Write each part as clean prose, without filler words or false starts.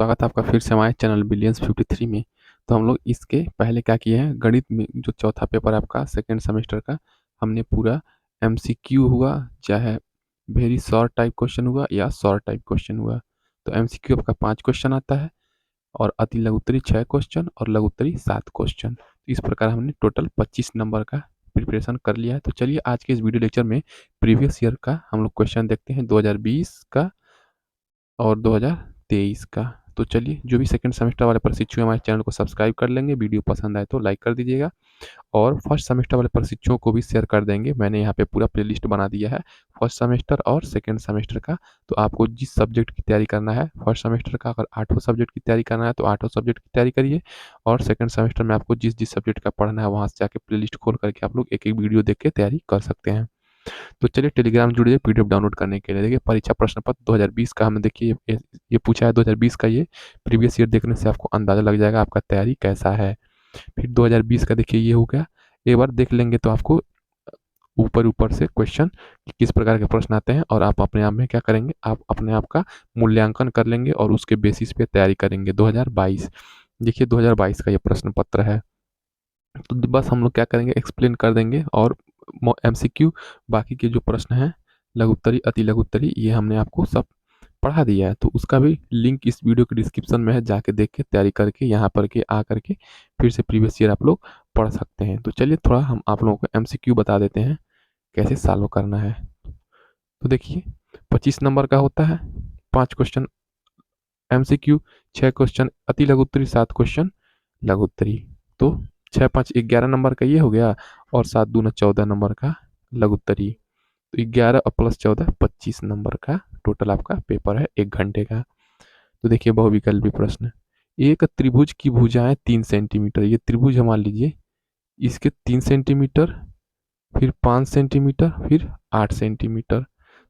स्वागत है आपका फिर से हमारे चैनल बिलियंस 53 में। तो हम लोग इसके पहले क्या किए हैं, गणित में जो चौथा पेपर है आपका सेकेंड सेमेस्टर का, हमने पूरा एमसीक्यू हुआ, चाहे वेरी शॉर्ट टाइप क्वेश्चन हुआ या शॉर्ट टाइप क्वेश्चन हुआ। तो एमसीक्यू आपका 5 क्वेश्चन आता है और अति लघुत्तरी 6 क्वेश्चन और लघुत्तरी 7 क्वेश्चन। तो इस प्रकार हमने टोटल 25 नंबर का प्रिपरेशन कर लिया है। तो चलिए आज के इस वीडियो लेक्चर में प्रीवियस ईयर का हम लोग क्वेश्चन देखते हैं, 2020 का और 2023 का। तो चलिए, जो भी सेकंड सेमेस्टर वाले प्रशिक्षु हमारे चैनल को सब्सक्राइब कर लेंगे, वीडियो पसंद आए तो लाइक कर दीजिएगा और फर्स्ट सेमेस्टर वाले प्रशिक्षुओं को भी शेयर कर देंगे। मैंने यहाँ पे पूरा प्लेलिस्ट बना दिया है फर्स्ट सेमेस्टर और सेकंड सेमेस्टर का। तो आपको जिस सब्जेक्ट की तैयारी करना है फर्स्ट सेमेस्टर का, अगर 8 सब्जेक्ट की तैयारी करना है तो 8 सब्जेक्ट की तैयारी करिए, और सेकंड सेमेस्टर में आपको जिस जिस सब्जेक्ट का पढ़ना है वहाँ से जाके प्लेलिस्ट खोल करके आप लोग एक एक वीडियो देख के तैयारी कर सकते हैं। तो चलिए टेलीग्राम जुड़िए पीडीएफ डाउनलोड करने के लिए। देखिए, परीक्षा प्रश्न पत्र 2020 का हमने देखिए ये पूछा है 2020 का। ये प्रीवियस ईयर देखने से आपको अंदाजा लग जाएगा आपका तैयारी कैसा है। फिर 2020 का देखिए ये हो गया। एक बार देख लेंगे तो आपको ऊपर ऊपर से क्वेश्चन किस प्रकार के प्रश्न आते हैं और आप अपने आप में क्या करेंगे, आप अपने आप का मूल्यांकन कर लेंगे और उसके बेसिस पे तैयारी करेंगे। 2022 देखिए, 2022 का ये प्रश्न पत्र है। तो बस हम लोग क्या करेंगे, एक्सप्लेन कर देंगे और एमसीक्यू बाकी के जो प्रश्न हैं लघुत्तरी अति लघुत्तरी ये हमने आपको सब पढ़ा दिया है। तो उसका भी लिंक इस वीडियो के डिस्क्रिप्शन में है, जाके देख के तैयारी करके यहाँ पर के आ करके फिर से प्रीवियस ईयर आप लोग पढ़ सकते हैं। तो चलिए थोड़ा हम आप लोगों को एमसीक्यू बता देते हैं कैसे सॉल्व करना है। तो देखिए, 25 नंबर का होता है, 5 क्वेश्चन एमसीक्यू, 6 क्वेश्चन अति लघुत्तरी, 7 क्वेश्चन लघुत्तरी। तो 6 5 11 नंबर का ये हो गया और 7 दूना 14 नंबर का लघुत्तरी। तो 11 और प्लस 14 25 नंबर का टोटल आपका पेपर है 1 घंटे का। तो देखिए, बहुविकल्पी प्रश्न, एक त्रिभुज की भुजाएं 3 सेंटीमीटर, ये त्रिभुज हम मान लीजिए, इसके 3 सेंटीमीटर, फिर 5 सेंटीमीटर, फिर 8 सेंटीमीटर।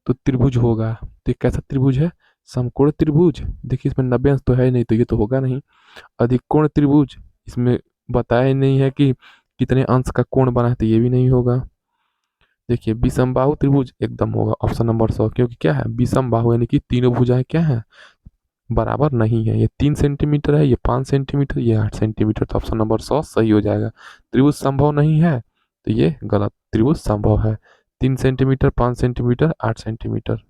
तो त्रिभुज होगा, तो ये कैसा त्रिभुज है, समकोण त्रिभुज। देखिए इसमें 90 अंश तो है नहीं, तो ये तो होगा नहीं। अधिक कोण त्रिभुज, इसमें बताया ही नहीं है कि कितने अंश का कोण बना है, तो ये भी नहीं होगा। देखिए, विषमबाहु त्रिभुज एकदम होगा ऑप्शन नंबर 100, क्योंकि क्या है, विषमबाहु यानी कि तीनों भुजाएं क्या है, बराबर नहीं है। ये 3 सेंटीमीटर है, ये 5 सेंटीमीटर, ये 8 सेंटीमीटर। तो ऑप्शन नंबर 100 सही हो जाएगा। त्रिभुज संभव नहीं है तो ये गलत, त्रिभुज संभव है। 3 सेंटीमीटर, 5 सेंटीमीटर, 8 सेंटीमीटर।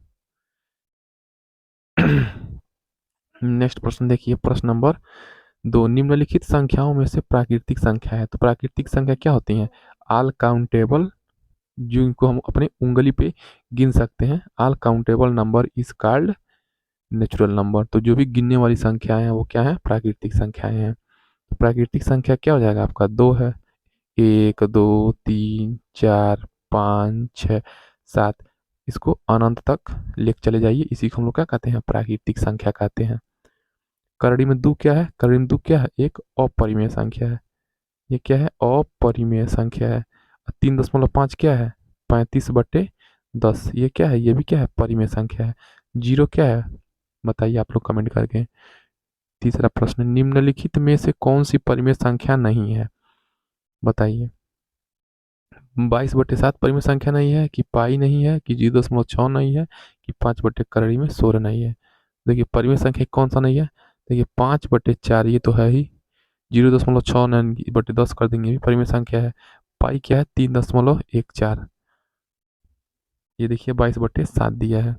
नेक्स्ट प्रश्न देखिए, प्रश्न नंबर 2, निम्नलिखित संख्याओं में से प्राकृतिक संख्या है। तो प्राकृतिक संख्या क्या होती है, ऑल काउंटेबल, जिनको हम अपने उंगली पे गिन सकते हैं। All countable number is called natural number. तो जो भी गिनने वाली संख्याएं हैं वो क्या है, प्राकृतिक संख्याएं हैं। तो प्राकृतिक संख्या क्या हो जाएगा आपका, 2 है, 1 2 3 4 5 6 7। इसको अनंत तक लेके चले जाइए, इसी को हम लोग क्या कहते हैं, प्राकृतिक संख्या कहते हैं। करड़ी में 2 क्या है, करड़ी में 2 क्या है, एक अपरिमेय संख्या है। ये क्या है, अपरिमेय संख्या है। 3.5 क्या है, 35/10। ये क्या है, ये भी क्या है, परिमेय संख्या है। 0 क्या है, बताइए आप लोग कमेंट करके। तीसरा प्रश्न, निम्नलिखित में से कौन सी परिमेय संख्या नहीं है, बताइए। 22/7 परिमेय संख्या नहीं है, कि पाई नहीं है, कि 0.6 नहीं है, कि 5/16 में 16 नहीं है। देखिए, परिमेय संख्या कौन सा नहीं है, देखिए 5/4 ये तो है ही, 0.6 बटे 10 कर देंगे, ये भी परिमेय संख्या है। पाई क्या है, 3.14। ये देखिए 22/7 दिया है,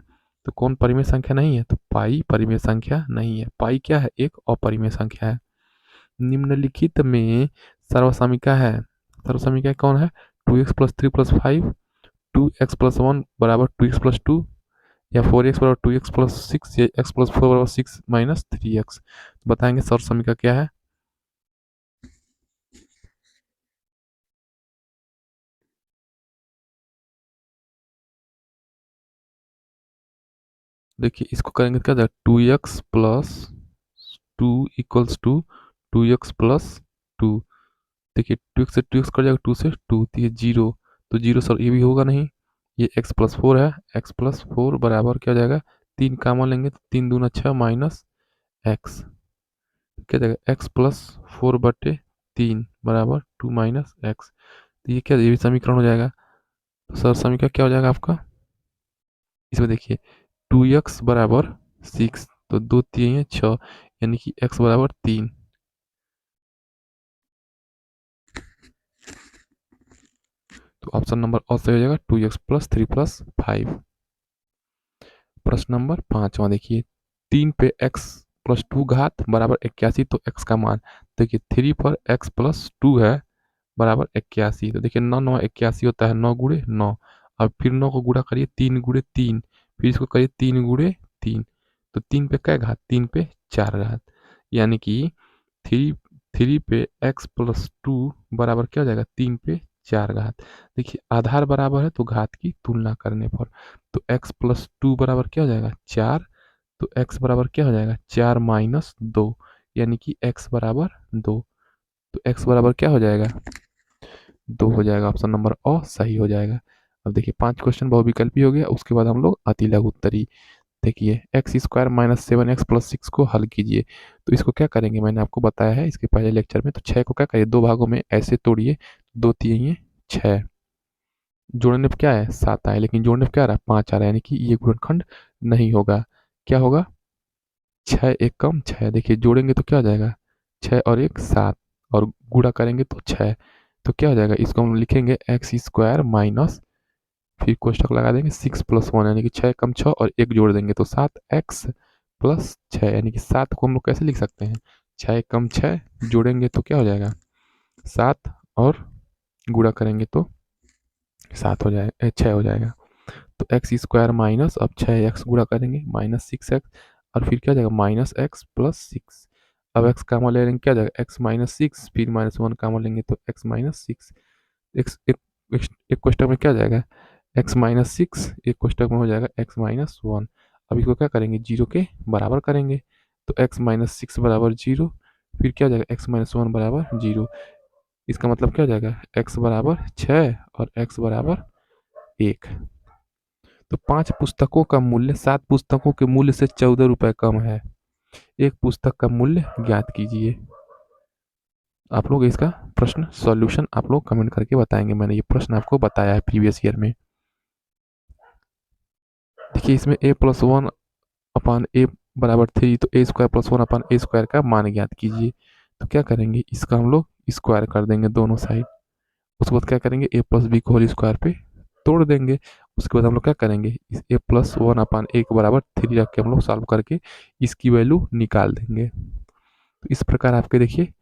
तो कौन परिमेय संख्या नहीं है, तो पाई परिमेय संख्या नहीं है। पाई क्या है, एक अपरिमेय संख्या है। निम्नलिखित में सर्वसमिका है, सर्वसमिका कौन है, 2x + 3 + 5, 2x + 1 बराबर 2x + 2, या 4x बराबर 2x + 6, या x + 4 बराबर 6 - 3x। बताएंगे सर्वसमिका क्या है। देखिए इसको करेंगे क्या जाएगा, 2x + 2 = 2x + 2। देखिए 2x से 2x कट जाएगा, 2 से 2, तो ये 0, तो 0 सर ये भी होगा नहीं। ये x + 4 है, x + 4 बराबर क्या हो जाएगा, 3 कामन लेंगे तो 3 दूना 6 माइनस x, क्या जाएगा, x + 4/3 बराबर 2 माइनस x। तो ये क्या, ये भी समीकरण हो जाएगा। तो सर समीकरण क्या हो जाएगा आपका, इसमें देखिए 2x बराबर 6, तो 2 3 6, यानी कि x बराबर 3। तो ऑप्शन नंबर और सही हो जाएगा 2x प्लस 3 प्लस 5। प्रश्न नंबर 5वां देखिए, 3 पे x प्लस 2 घात बराबर 81, तो x का मान देखिए 3 पर x प्लस 2 है बराबर 81। तो देखिए 9 9 81 होता है, 9 गुणे 9। अब फिर 9 को गुणा करिए 3 गुणे 3, फिर इसको करिए 3 गुणे 3। तो 3 पे क्या घात, 3 पे 4 घात, यानी कि 3 3 पे x प्लस 2 बराबर क्या हो जाएगा, 3 पे 4 घात। देखिए आधार बराबर है तो घात की तुलना करने पर, तो x प्लस 2 बराबर क्या हो जाएगा 4। तो x बराबर क्या हो जाएगा 4 माइनस 2, यानी कि x बराबर 2। तो x बराबर क्या हो जाएगा 2 हो जाएगा। ऑप्शन नंबर अ सही हो जाएगा। अब देखिए 5 क्वेश्चन बहुविकल्पी हो गया, उसके बाद हम लोग अति लघु उत्तरी देखिए, x square minus 7x plus 6 को हल कीजिए। तो इसको क्या करेंगे, मैंने आपको बताया है इसके पहले लेक्चर में। तो 6 को क्या करिए, दो भागों में ऐसे तोड़िए, दो तीन 6, जोड़ने पर क्या है 7 आए, लेकिन जोड़ने पर क्या आ रहा है 5 आ रहा है, यानी कि ये गुणनखंड नहीं होगा। क्या होगा 6 एक कम 6, देखिए जोड़ेंगे तो क्या हो जाएगा 6 और 1 7, और गुणा करेंगे तो 6। तो क्या हो जाएगा, इसको हम लिखेंगे एक्स स्क्वायर माइनस, फिर कोष्ठक लगा देंगे 6 प्लस 1, यानी कि 6 कम 6 और 1 जोड़ देंगे तो 7x प्लस 6, यानी कि 7 को हम लोग कैसे लिख सकते हैं, 6 कम 6 जोड़ेंगे तो क्या हो जाएगा 7, और गुणा करेंगे तो 7 हो जाएगा 6 हो जाएगा। तो एक्स स्क्वायर माइनस, अब 6x गुणा करेंगे माइनस 6x, और फिर क्या हो जाएगा माइनस एक्स प्लस 6। अब x कामन ले लेंगे क्या हो जाएगा x माइनस 6, फिर माइनस 1 कामन लेंगे तो x माइनस 6। एक्स एक कोष्टक में क्या हो जाएगा x माइनस 6, एक कोष्टक में हो जाएगा x माइनस 1। अब इसको क्या करेंगे जीरो के बराबर करेंगे, तो x माइनस 6 बराबर जीरो, फिर क्या हो जाएगा x माइनस 1 बराबर जीरो। इसका मतलब क्या हो जाएगा x बराबर 6 और x बराबर 1। तो 5 पुस्तकों का मूल्य 7 पुस्तकों के मूल्य से 14 रुपये कम है, एक पुस्तक का मूल्य ज्ञात कीजिए। आप लोग इसका प्रश्न सॉल्यूशन आप लोग कमेंट करके बताएंगे, मैंने ये प्रश्न आपको बताया है प्रीवियस ईयर में। देखिए इसमें a प्लस 1 अपान ए बराबर 3, तो ए स्क्वायर प्लस 1 अपान ए स्क्वायर का मान ज्ञात कीजिए। तो क्या करेंगे, इसका हम लोग स्क्वायर कर देंगे दोनों साइड, उसके बाद क्या करेंगे ए प्लस बी को होल स्क्वायर पे तोड़ देंगे। उसके बाद हम लोग क्या करेंगे, इस ए प्लस 1 अपान ए के बराबर 3 रख के हम लोग सॉल्व करके इसकी वैल्यू निकाल देंगे। तो इस प्रकार आपके देखिए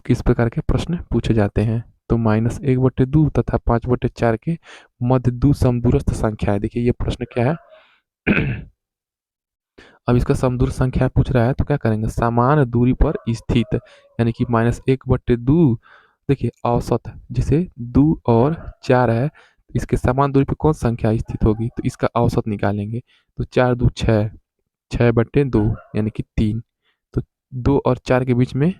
किस प्रकार के प्रश्न पूछे जाते हैं। तो माइनस 1/2 तथा 5/4 के मध्य दो समदूरस्थ संख्या है। देखिए ये प्रश्न क्या है अब इसका समदूर संख्या पूछ रहा है, तो क्या करेंगे समान दूरी पर स्थित, यानी कि माइनस 1/2। देखिए औसत जैसे 2 और 4 है, इसके समान दूरी पर कौन संख्या स्थित होगी, तो इसका औसत निकालेंगे। तो 4 2 6, 6/2 यानी कि 3। तो 2 और 4 के बीच में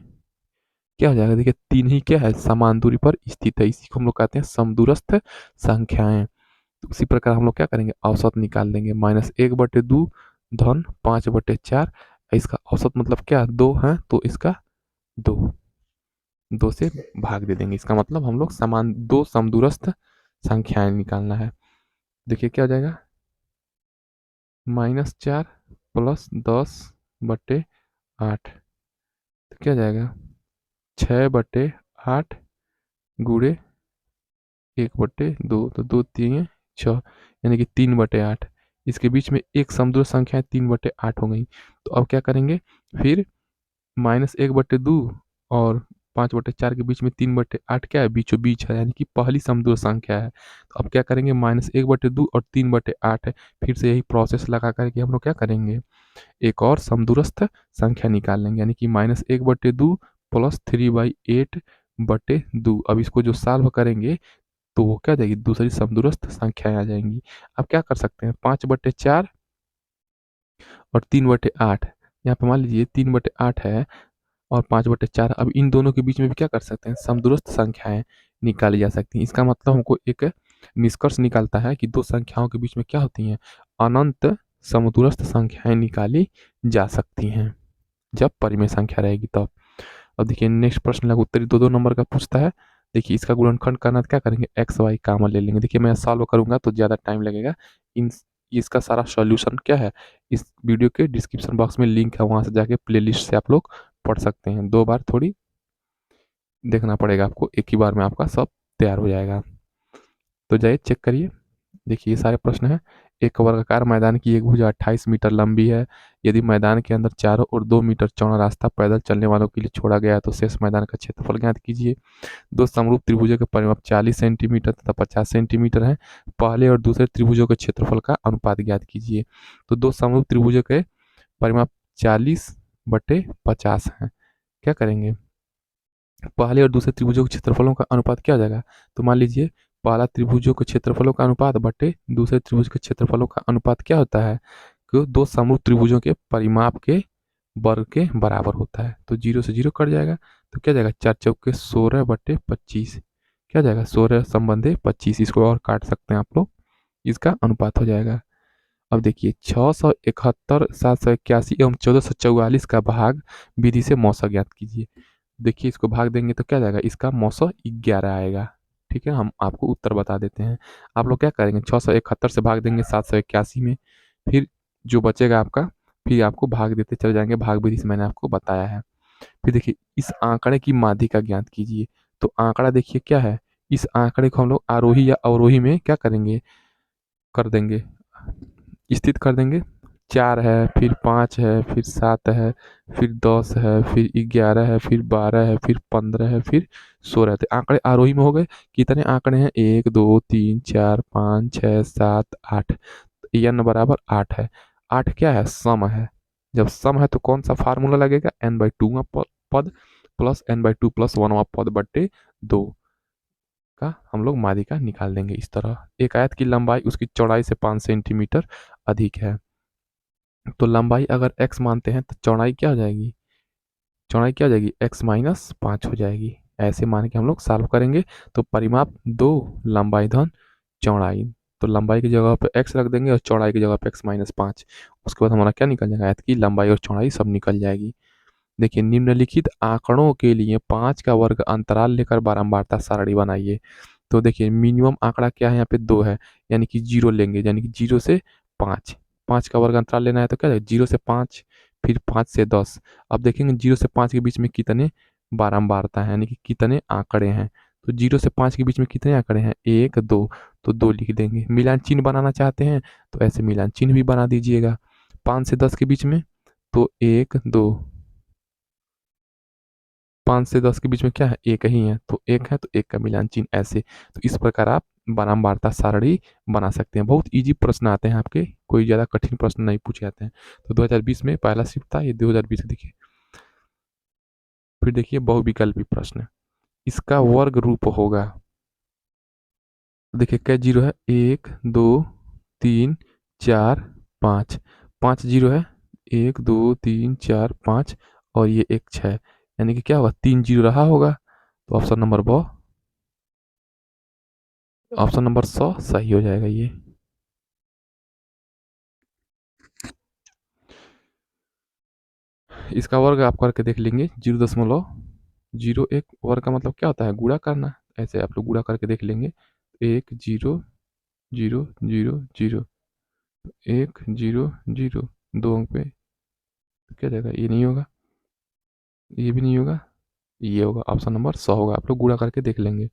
क्या हो जाएगा, देखिए 3 ही क्या है समान दूरी पर स्थित है, इसी को हम लोग कहते हैं समदूरस्थ संख्याएं। तो उसी प्रकार हम लोग क्या करेंगे औसत निकाल देंगे, माइनस 1/2 धन 5/4, इसका औसत मतलब क्या 2 है, तो इसका 2 2 से भाग दे देंगे, इसका मतलब हम लोग समान दो समदूरस्थ संख्याएं निकालना है। देखिए क्या हो जाएगा -4 प्लस 10/8, तो क्या हो जाएगा 6/8 गुणे 1/2, तो 2 3 6, यानी कि 3/8। इसके बीच में एक समदूर संख्या है 3/8 हो गई। तो अब क्या करेंगे फिर -1/2 और 5/4 के बीच में 3/8 क्या है बीचों बीच है, यानी कि पहली समदूर संख्या है। तो अब क्या करेंगे -1/2 और 3/8 है, फिर से यही प्रोसेस लगा करके हम लोग क्या करेंगे एक और समदूरस्थ संख्या निकाल लेंगे, यानी कि -1/2 प्लस 3/8/2। अब इसको जो सॉल्व करेंगे तो वो क्या जाएगी दूसरी समदूरस्थ संख्याएं आ जाएंगी। अब क्या कर सकते हैं 5/4 और 3/8, यहाँ पे मान लीजिए 3/8 है और 5/4, अब इन दोनों के बीच में भी क्या कर सकते हैं समदूरस्थ संख्याएं निकाली जा सकती हैं। इसका मतलब हमको एक निष्कर्ष निकालता है कि दो संख्याओं के बीच में क्या होती हैं अनंत समदूरस्थ संख्याएं निकाली जा सकती हैं जब परिमेय संख्या रहेगी तब। अब देखिए नेक्स्ट प्रश्न लघु उत्तरी 2 2 नंबर का पूछता है। देखिए इसका गुणनखंड करना तो क्या करेंगे एक्स वाई कॉमन ले लेंगे। देखिए मैं सॉल्व करूंगा तो ज़्यादा टाइम लगेगा। इन इसका सारा सॉल्यूशन क्या है इस वीडियो के डिस्क्रिप्शन बॉक्स में लिंक है, वहाँ से जाके प्लेलिस्ट से आप लोग पढ़ सकते हैं। 2 बार थोड़ी देखना पड़ेगा आपको, एक ही बार में आपका सब तैयार हो जाएगा। तो जाइए चेक करिए। देखिए ये सारे प्रश्न हैं। एक वर्गाकार मैदान की एक भुजा 28 मीटर लंबी है। यदि मैदान के अंदर चारों ओर 2 मीटर चौड़ा रास्ता पैदल चलने वालों के लिए छोड़ा गया है तो शेष मैदान का क्षेत्रफल ज्ञात कीजिए। दो समरूप त्रिभुजों के परिमाप 40 सेंटीमीटर तथा 50 सेंटीमीटर है। पहले और दूसरे त्रिभुजों के क्षेत्रफल का अनुपात ज्ञात कीजिए। तो दो समरूप त्रिभुजों के परिमाप 40/50 है। क्या करेंगे, पहले और दूसरे त्रिभुजों के क्षेत्रफलों का अनुपात क्या हो जाएगा। तो मान लीजिए पहला त्रिभुजों के क्षेत्रफलों का अनुपात बटे दूसरे त्रिभुज के क्षेत्रफलों का अनुपात क्या होता है कि दो समरूप त्रिभुजों के परिमाप के वर्ग के बराबर होता है। तो 0 से 0 कट जाएगा, तो क्या जाएगा 4 चौके 16/25, क्या जाएगा 16 संबंधे 25, इसको और काट सकते हैं आप लोग, इसका अनुपात हो जाएगा। अब देखिए 671, 781 एवं 1444 का भाग विधि से मौसा ज्ञात कीजिए। देखिए इसको भाग देंगे तो क्या जाएगा, इसका मौसा 11 आएगा। ठीक है, हम आपको उत्तर बता देते हैं। आप लोग क्या करेंगे, 671 से भाग देंगे 781 में, फिर जो बचेगा आपका, फिर आपको भाग देते चले जाएंगे, भाग विधि से मैंने आपको बताया है। फिर देखिए इस आंकड़े की माध्यिका ज्ञात कीजिए। तो आंकड़ा देखिए क्या है, इस आंकड़े को हम लोग आरोही या अवरोही में क्या करेंगे, कर देंगे, स्थित कर देंगे। 4 है, फिर 5 है, फिर 7 है, फिर 10 है, फिर 11 है, फिर 12 है, फिर 15 है, फिर 16 है। तो आंकड़े आरोही में हो गए। कितने आंकड़े हैं, 1 2 3 4 5 6 7 8, n बराबर 8 है। 8 क्या है, सम है। जब सम है तो कौन सा फार्मूला लगेगा, n/2 पद प्लस n/2 प्लस 1 पद बट्टे 2 का हम लोग माध्यिका निकाल देंगे। इस तरह एक आयत की लंबाई उसकी चौड़ाई से 5 सेंटीमीटर अधिक है। तो लंबाई अगर x मानते हैं तो चौड़ाई क्या हो जाएगी, चौड़ाई क्या हो जाएगी, x-5 हो जाएगी। ऐसे मान के हम लोग सॉल्व करेंगे। तो परिमाप 2 लंबाई धन चौड़ाई, तो लंबाई की जगह पे x रख देंगे और चौड़ाई की जगह पे x-5। उसके बाद हमारा क्या निकल जाएगा, आयत की लंबाई और चौड़ाई सब निकल जाएगी। देखिए निम्नलिखित आंकड़ों के लिए 5 का वर्ग अंतराल लेकर बारंबारता सारणी बनाइए। तो देखिए मिनिमम आंकड़ा क्या है, यहाँ पे 2 है, यानी कि 0 लेंगे, यानी कि 0 से 5। 5 का वर्ग अंतराल लेना है तो क्या है, 0 से 5, फिर 5 से 10। अब देखेंगे 0 से 5 के बीच में कितने बारंबारता है, यानी कि कितने आंकड़े हैं। तो 0 से 5 के बीच में कितने आंकड़े हैं, 1 2, तो 2 लिख देंगे। मिलान चिन्ह बनाना चाहते हैं तो ऐसे मिलान चिन्ह भी बना दीजिएगा। 5 से 10 के बीच में तो 1 2, 5 से 10 के बीच में क्या है, एक ही है, तो एक है तो एक का मिलान चिन्ह ऐसे। तो इस प्रकार आप बारंबारता सारणी बना सकते हैं। बहुत इजी प्रश्न आते हैं आपके, कोई ज़्यादा कठिन प्रश्न नहीं पूछे जाते हैं। तो 2020 में पहला शिफ्ट था, ये 2020 देखिए। फिर देखिए बहुविकल्पी प्रश्न, इसका वर्ग रूप होगा। देखिए क्या जीरो है, 1 2 3 4 5, 5 जीरो है, 1 2 3 4 5, और ये एक 6, यानी कि क्या होगा, 3 जीरो रहा होगा। तो ऑप्शन नंबर ब, ऑप्शन नंबर 100 सही हो जाएगा ये। इसका वर्ग आप करके देख लेंगे, 0.01 वर्ग का मतलब क्या होता है, गुणा करना। ऐसे आप लोग गुणा करके देख लेंगे, 1 0 0 0 0, 1 0 0, 2 अंक पे तो क्या जाएगा, ये नहीं होगा, ये भी नहीं होगा, ये होगा, ऑप्शन नंबर 100 होगा। आप लोग गुणा करके देख लेंगे।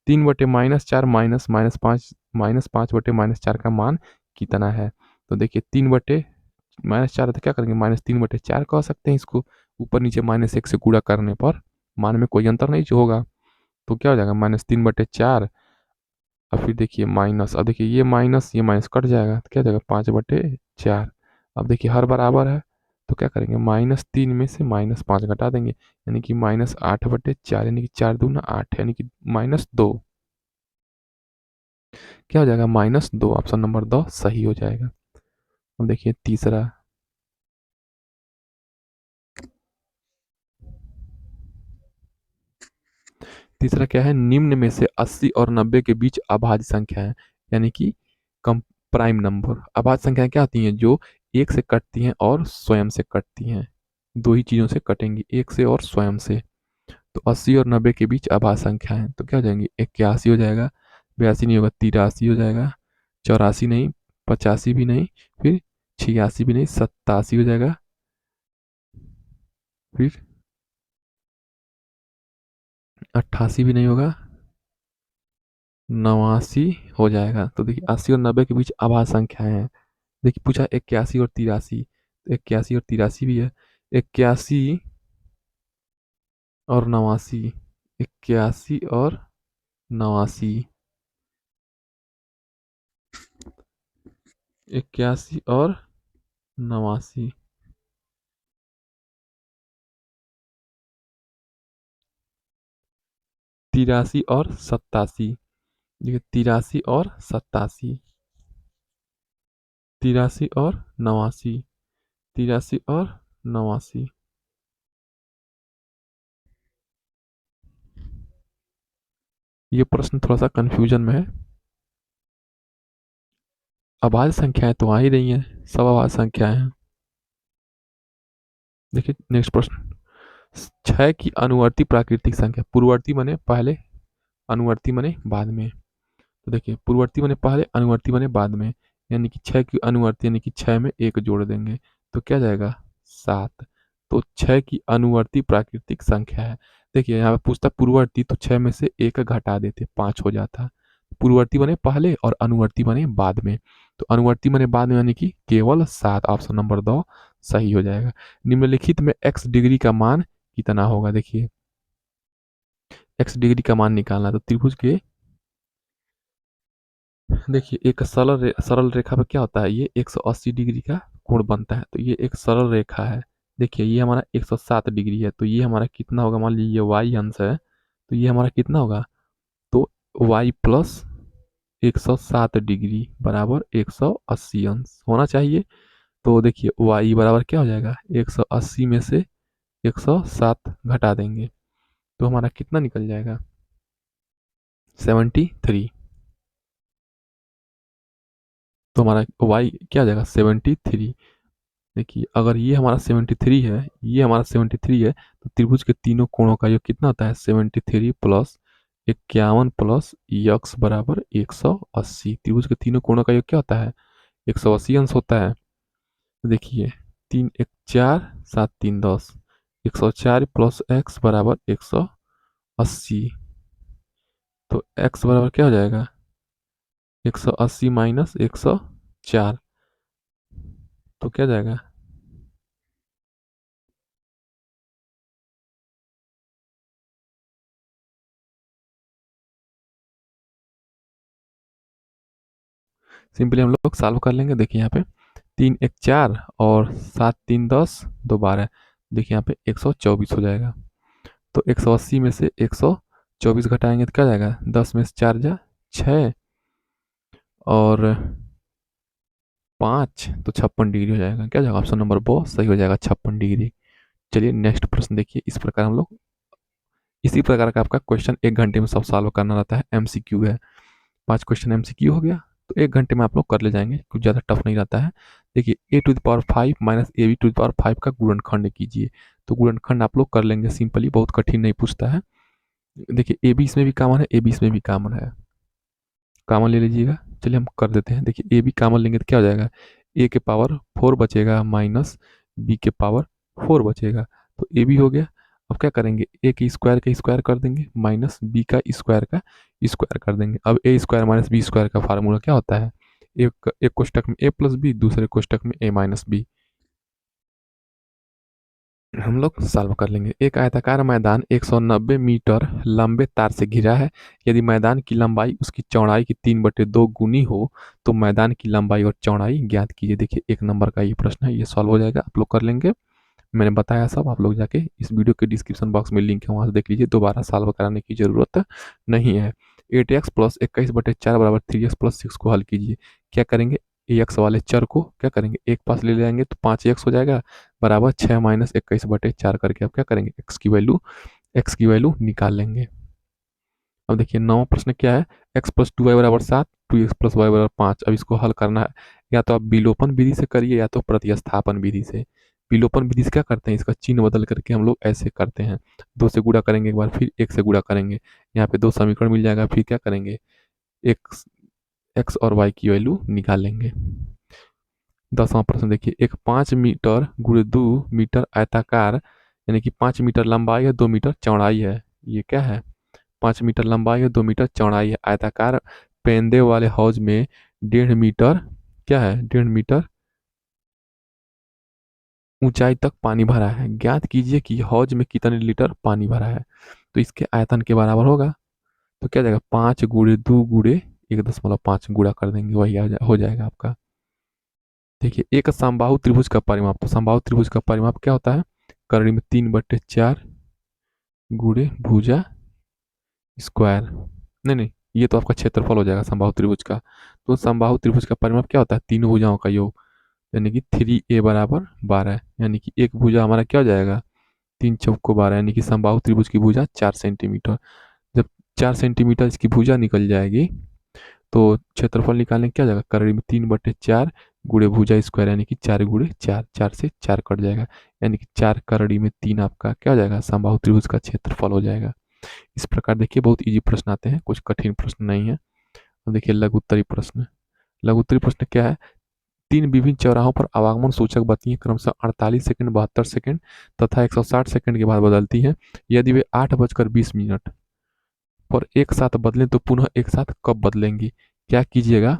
3/-4 -5/-4 का मान कितना है। तो देखिए 3/-4 तो क्या करेंगे, -3/4 कह सकते हैं इसको। ऊपर नीचे -1 से गुणा करने पर मान में कोई अंतर नहीं जो होगा, तो क्या हो जाएगा -3/4। और फिर देखिए माइनस, अब देखिए ये माइनस कट जाएगा तो क्या हो जाएगा 5/4। अब देखिए हर बराबर है तो क्या करेंगे, -3 में से -5 घटा देंगे, यानी कि -8/4, यानी कि 4 दूना 8, यानी कि -2। क्या हो जाएगा, -2, ऑप्शन नंबर 2 सही हो जाएगा। अब देखिए तीसरा, तीसरा क्या है, निम्न में से 80 और 90 के बीच अभाज्य संख्या है, यानी कि कम प्राइम नंबर। अभाज्य संख्याएं क्या होती हैं, जो एक से कटती हैं और स्वयं से कटती हैं। दो ही चीज़ों से कटेंगी, एक से और स्वयं से। तो 80 और 90 के बीच अभाज्य संख्या है तो क्या हो जाएंगी, 81 हो जाएगा, 82 नहीं होगा, 83 हो जाएगा, 84 नहीं, 85 भी नहीं, फिर छियासी भी नहीं, 87 हो जाएगा। फिर 88 भी नहीं होगा, 89 हो जाएगा। तो देखिए 80 और 90 के बीच अभाज्य संख्याएं हैं। देखिए पूछा 81 और 83, तो 81 और 83 भी है। 81 और 89, 81 और 89, 81 और 89, 83 और 87। देखिए 83 और 87, 83 और 89, 83 और 89। ये प्रश्न थोड़ा सा कंफ्यूजन में है। अभाज्य संख्याएं तो आ ही रही हैं, सब अभाज्य संख्याएं हैं। देखिए नेक्स्ट प्रश्न, छह की अनुवर्ती प्राकृतिक संख्या, पूर्ववर्ती माने पहले, अनुवर्ती माने बाद में। तो देखिए पूर्ववर्ती माने पहले, अनुवर्ती माने बाद में, यानी कि छह की अनुवर्ती यानी कि छह में एक जोड़ देंगे तो क्या जाएगा, 7। तो छह की अनुवर्ती प्राकृतिक संख्या है। देखिए यहाँ पे पूछता पूर्ववर्ती, तो छह में से एक घटा देते, 5 हो जाता। पूर्ववर्ती बने पहले और अनुवर्ती बने बाद में। तो अनुवर्ती बने बाद में यानी कि केवल 7, ऑप्शन नंबर 2 सही हो जाएगा। निम्नलिखित में x डिग्री का मान कितना होगा, देखिए x डिग्री का मान निकालना। तो त्रिभुज के, देखिए एक सरल रेखा पे क्या होता है, ये 180 डिग्री का कोण बनता है। तो ये एक सरल रेखा है। देखिए ये हमारा 107 डिग्री है, तो ये हमारा कितना होगा, मान लीजिए y अंश है, तो ये हमारा कितना होगा, तो y प्लस 107 डिग्री बराबर 180 अंश होना चाहिए। तो देखिए y बराबर क्या हो जाएगा, 180 में से 107 घटा देंगे तो हमारा कितना निकल जाएगा, 73। तो हमारा y क्या हो जाएगा, 73। देखिए अगर ये हमारा 73 है, ये हमारा 73 है, तो त्रिभुज के तीनों कोणों का योग कितना होता है, 73 प्लस 51 प्लस यक्स बराबर 180। त्रिभुज के तीनों कोणों का योग क्या होता है, 180 अंश होता है। तो देखिए 3 1 4 7 3 10, 104 प्लस एक्स बराबर 180। तो एक्स बराबर क्या हो जाएगा, 180 माइनस 104, तो क्या जाएगा, सिंपली हम लोग सॉल्व कर लेंगे। देखिए यहाँ पे 3 1 4 और 7 3 10 2 12, देखिए यहाँ पे 124 हो जाएगा। तो 180 में से 124 घटाएंगे तो क्या जाएगा, 10 में से 4 जा 6 और 5, तो 56 डिग्री हो जाएगा। क्या जाएगा, ऑप्शन नंबर 2 सही हो जाएगा, 56 डिग्री। चलिए नेक्स्ट प्रश्न देखिए। इस प्रकार हम लोग, इसी प्रकार का आपका क्वेश्चन 1 घंटे में सब सॉल्व करना रहता है, एमसीक्यू है। 5 क्वेश्चन एमसीक्यू हो गया, तो 1 घंटे में आप लोग कर ले जाएंगे, कुछ ज़्यादा टफ नहीं रहता है। देखिए a⁵ माइनस ab⁵ का गुणनखंड कीजिए। तो गुणनखंड आप लोग कर लेंगे सिंपली, बहुत कठिन नहीं पूछता है। देखिए ए बी इसमें भी कॉमन है, ए बी इसमें भी कॉमन है, कॉमन ले लीजिएगा। चलिए हम कर देते हैं। देखिए ए बी कॉमन लेंगे तो क्या हो जाएगा, ए के पावर 4 बचेगा माइनस बी के पावर 4 बचेगा। तो ए बी हो गया। अब क्या करेंगे, ए के स्क्वायर का स्क्वायर कर देंगे माइनस बी का स्क्वायर का स्क्वायर कर देंगे। अब ए स्क्वायर माइनस बी स्क्वायर का फार्मूला क्या होता है, एक कोष्टक में ए प्लस बी, दूसरे कोष्टक में ए माइनस बी। हम लोग सॉल्व कर लेंगे। एक आयताकार मैदान 190 मीटर लंबे तार से घिरा है। यदि मैदान की लंबाई उसकी चौड़ाई की 3/2 गुनी हो तो मैदान की लंबाई और चौड़ाई ज्ञात कीजिए। देखिए 1 नंबर का ये प्रश्न है, ये सॉल्व हो जाएगा, आप लोग कर लेंगे। मैंने बताया सब, आप लोग जाके इस वीडियो के डिस्क्रिप्शन बॉक्स में लिंक है, वहाँ से देख लीजिए, दोबारा सॉल्व कराने की ज़रूरत नहीं है। 8x प्लस 21/4 बराबर 3x प्लस 6 को हल कीजिए। क्या करेंगे, एक्स वाले चर को क्या करेंगे, एक पास ले जाएंगे तो 5x हो जाएगा बराबर 6 माइनस 21/4 करके आप क्या करेंगे, एक्स की वैल्यू निकाल लेंगे। अब देखिए 9वां प्रश्न क्या है, x प्लस 2y बराबर 7, 2x प्लस वाई बराबर 5। अब इसको हल करना है, या तो आप विलोपन विधि से करिए या तो प्रतिस्थापन विधि से। विलोपन विधि से क्या करते हैं, इसका चिन्ह बदल करके हम लोग ऐसे करते हैं, 2 से गुणा करेंगे एक बार, फिर 1 से गुणा करेंगे, यहाँ पे 2 समीकरण मिल जाएगा, फिर क्या करेंगे, एक्स एक्स और वाई की वैल्यू निकाल लेंगे। 10वां प्रश्न देखिए, एक 5 मीटर गुणे 2 मीटर आयताकार यानी कि 5 मीटर लंबाई है 2 मीटर चौड़ाई है, ये क्या है? 5 मीटर लंबाई है 2 मीटर चौड़ाई है, आयताकार पेंदे वाले हौज में 1.5 मीटर, क्या है, 1.5 मीटर ऊंचाई तक पानी भरा है, ज्ञात कीजिए कि हौज में कितने लीटर पानी भरा है। तो इसके आयतन के बराबर होगा, तो क्या जाएगा, 5 गुणे 2 गुणे 1.5 गुणा कर देंगे, वही हो जाएगा आपका। देखिए, एक समबाहु त्रिभुज का परिमाप, तो समबाहु त्रिभुज का परिमाप क्या होता है, करड़ी में 3/4 गुणे भुजा स्क्वायर, नहीं, ये तो आपका क्षेत्रफल हो जाएगा समबाहु त्रिभुज का। तो समबाहु त्रिभुज का परिमाप क्या होता है, तीनों भुजाओं का योग, यानी कि 3a बराबर 12, यानी कि एक भुजा हमारा क्या हो जाएगा, 3 × 4 = 12, यानी कि समबाहु त्रिभुज की भुजा 4 सेंटीमीटर। जब 4 सेंटीमीटर इसकी भुजा निकल जाएगी तो क्षेत्रफल निकालने क्या हो जाएगा, करड़ी में 3/4 गुणे भुजा स्क्वायर, यानी कि 4 × 4, 4 से 4 कट जाएगा, यानी कि 4 करड़ी में 3 आपका क्या हो जाएगा, समबाहु त्रिभुज का क्षेत्रफल हो जाएगा। इस प्रकार देखिए बहुत इजी प्रश्न आते हैं, कुछ कठिन प्रश्न नहीं है। अब देखिए लघु उत्तरीय प्रश्न। लघु उत्तरीय प्रश्न क्या है, 3 विभिन्न चौराहों पर आवागमन सूचक बत्तियां क्रमशः 48 सेकंड, 72 सेकंड तथा 160 सेकंड के बाद बदलती हैं। यदि वे 8:20 पर एक साथ बदलें तो पुनः एक साथ कब बदलेंगी? क्या कीजिएगा,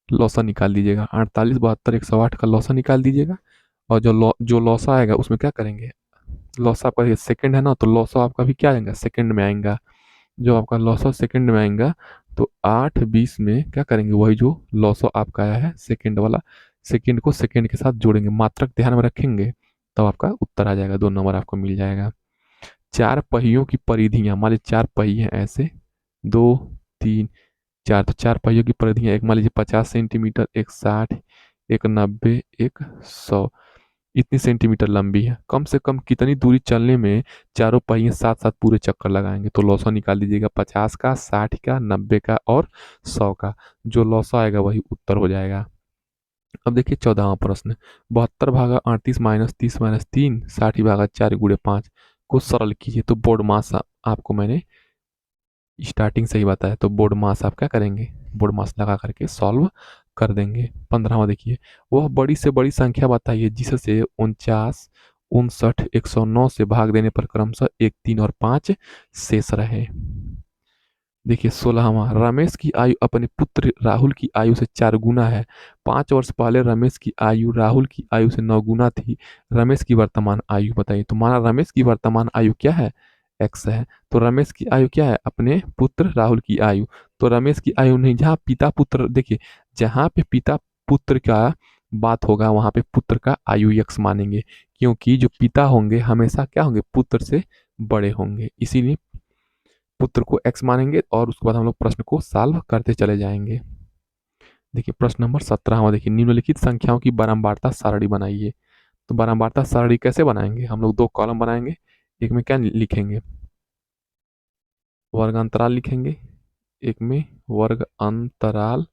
लौसा निकाल दीजिएगा, 48, 72, 108 का लौसा निकाल दीजिएगा, और जो लौसा आएगा उसमें क्या करेंगे, लौसा आपका सेकंड है ना, तो लौसा आपका भी क्या आएगा, सेकंड में आएगा। जो आपका लॉस सेकंड में आएगा तो 8:20 में क्या करेंगे, वही जो लॉस आपका आया है सेकंड वाला, सेकंड को सेकंड के साथ जोड़ेंगे, मात्रक ध्यान में रखेंगे, तब आपका उत्तर आ जाएगा, 2 नंबर आपको मिल जाएगा। चार पहियों की परिधियां, मान लीजिए 4 पहिए हैं ऐसे, 2, 3, 4, तो 4 पहियों की परिधियां, एक मान लीजिए 50 सेंटीमीटर, एक 60, एक 90, एक 100, इतनी सेंटीमीटर लंबी है। कम से कम कितनी दूरी चलने में चारों पहिए साथ साथ पूरे चक्कर लगाएंगे? तो लौसा निकाल दीजिएगा, 50 का, 60 का, 90 का और 100 का। जो लौसा आएगा वही उत्तर हो जाएगा। अब देखिए 14वां प्रश्न, 72/38 - 30 - 3 60/4 × 5 को सरल कीजिए। तो बोर्ड मास आपको मैंने स्टार्टिंग से ही बताया, तो बोर्ड मास आप क्या करेंगे, बोर्ड मास लगा करके सॉल्व कर देंगे। 15वां देखिए, वह बड़ी से बड़ी संख्या बताइए जिससे 49, 59, 109 से भाग देने पर क्रमशः 1, 3 और 5 शेष रहे। देखिए 16वां, रमेश की आयु अपने पुत्र राहुल की आयु से 4 गुना है। 5 वर्ष पहले रमेश की आयु राहुल की आयु से 9 गुना थी। रमेश की वर्तमान आयु बताइए। तो माना रमेश की वर्तमान आयु क्या है, x है, तो रमेश की आयु क्या है, अपने पुत्र राहुल की आयु। तो रमेश की आयु नहीं, जहाँ पिता पुत्र, देखिए जहाँ पे पिता पुत्र का बात होगा वहां पे पुत्र का आयु x मानेंगे, क्योंकि जो पिता होंगे हमेशा क्या होंगे, पुत्र से बड़े होंगे, इसीलिए पुत्र को x मानेंगे और उसके बाद हम लोग प्रश्न को सॉल्व करते चले जाएंगे। देखिए प्रश्न नंबर 17वां, देखिए निम्नलिखित संख्याओं की बारंबारता सारणी बनाइए। तो बारंबारता सारणी कैसे बनाएंगे, हम लोग 2 कॉलम बनाएंगे, एक में क्या लिखेंगे, वर्ग अंतराल लिखेंगे, एक में वर्ग अंतराल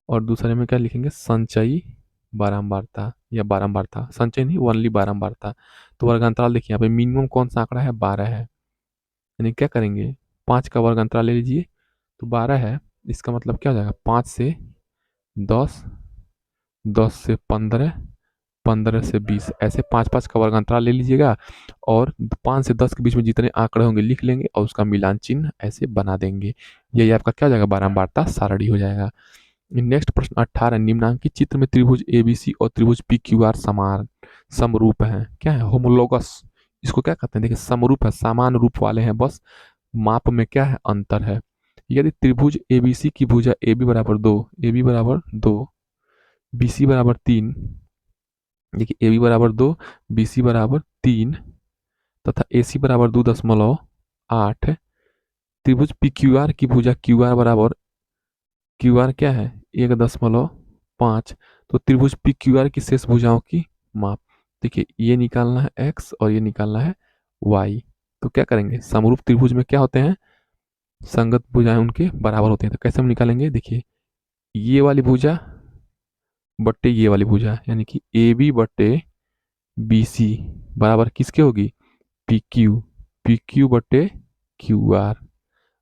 और दूसरे में क्या लिखेंगे, संचयी बारंबारता या बारंबारता, संचय नहीं, ओनली बारंबारता। तो वर्ग अंतराल देखिए यहाँ पे मिनिमम कौन सा आंकड़ा है, 12 है, यानी क्या करेंगे, 5 का वर्ग अंतराल ले लीजिए, तो 12 है, इसका मतलब क्या हो जाएगा, 5 से 10, 10 से 15, 15 से 20, ऐसे 5-5 का वर्ग अंतराल ले लीजिएगा और 5 से 10 के बीच में जितने आंकड़े होंगे लिख लेंगे और उसका मिलान चिन्ह ऐसे बना देंगे। यही आपका क्या हो जाएगा, बारंबारता सारणी हो जाएगा। नेक्स्ट प्रश्न 18, निम्नांकित चित्र में त्रिभुज एबीसी और त्रिभुज पी क्यू आर समान समरूप हैं, क्या है, होमोलोगस, इसको क्या कहते हैं, देखिए समरूप है, समान रूप वाले हैं, बस माप में क्या है, अंतर है। यदि त्रिभुज एबीसी की भुजा AB बराबर 2, AB बराबर 2, BC बराबर 3, देखिए AB बराबर 2, BC बराबर 3 तथा AC बराबर 2.8, त्रिभुज PQR की भुजा QR बराबर, QR क्या है, 1.5, तो त्रिभुज PQR की शेष भुजाओं की माप, देखिए ये निकालना है x और ये निकालना है y। तो क्या करेंगे, समरूप त्रिभुज में क्या होते हैं, संगत भुजाएं उनके बराबर होते हैं। तो कैसे हम निकालेंगे, देखिए ये वाली भुजा बट्टे ये वाली भुजा, यानी कि ए बी बट्टे बी सी बराबर किसके होगी, पी क्यू, पी क्यू बट्टे क्यू आर।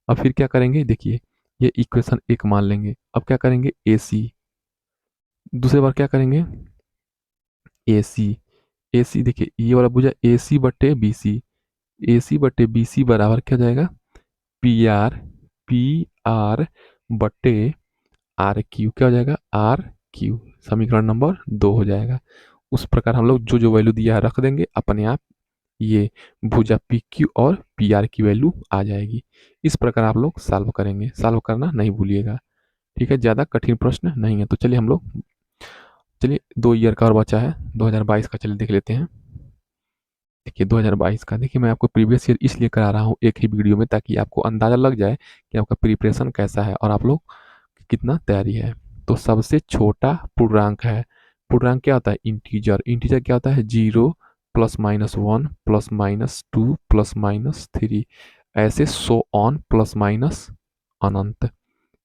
अब फिर क्या करेंगे, देखिए ये इक्वेशन 1 मान लेंगे। अब क्या करेंगे, ए सी, दूसरे बार क्या करेंगे, ए सी। ए सी देखिए ये वाला भुजा ए सी बटे बी सी, ए सी बटे बी सी बराबर क्या जाएगा, पी आर, पी आर बटे आर क्यू, क्या हो जाएगा आर क्यू। समीकरण नंबर 2 हो जाएगा। उस प्रकार हम लोग जो जो वैल्यू दिया है रख देंगे, अपने आप ये भुजा पी क्यू और पी आर की वैल्यू आ जाएगी। इस प्रकार आप लोग सॉल्व करेंगे, सॉल्व करना नहीं भूलिएगा। ठीक है, ज़्यादा कठिन प्रश्न नहीं है। तो चलिए हम लोग, चलिए 2 ईयर का और बचा है, 2022 का चलिए देख लेते हैं। देखिए 2022 का, देखिए मैं आपको प्रीवियस ईयर इसलिए करा रहा हूँ एक ही वीडियो में, ताकि आपको अंदाज़ा लग जाए कि आपका प्रिपरेशन कैसा है और आप लोग की कितना तैयारी है। तो सबसे छोटा पूर्णांक है, पूर्णांक क्या होता है, इंटीजर। इंटीजर क्या होता है, 0 plus minus 1 plus minus 2 plus minus 3, ऐसे सो ऑन प्लस माइनस अनंत।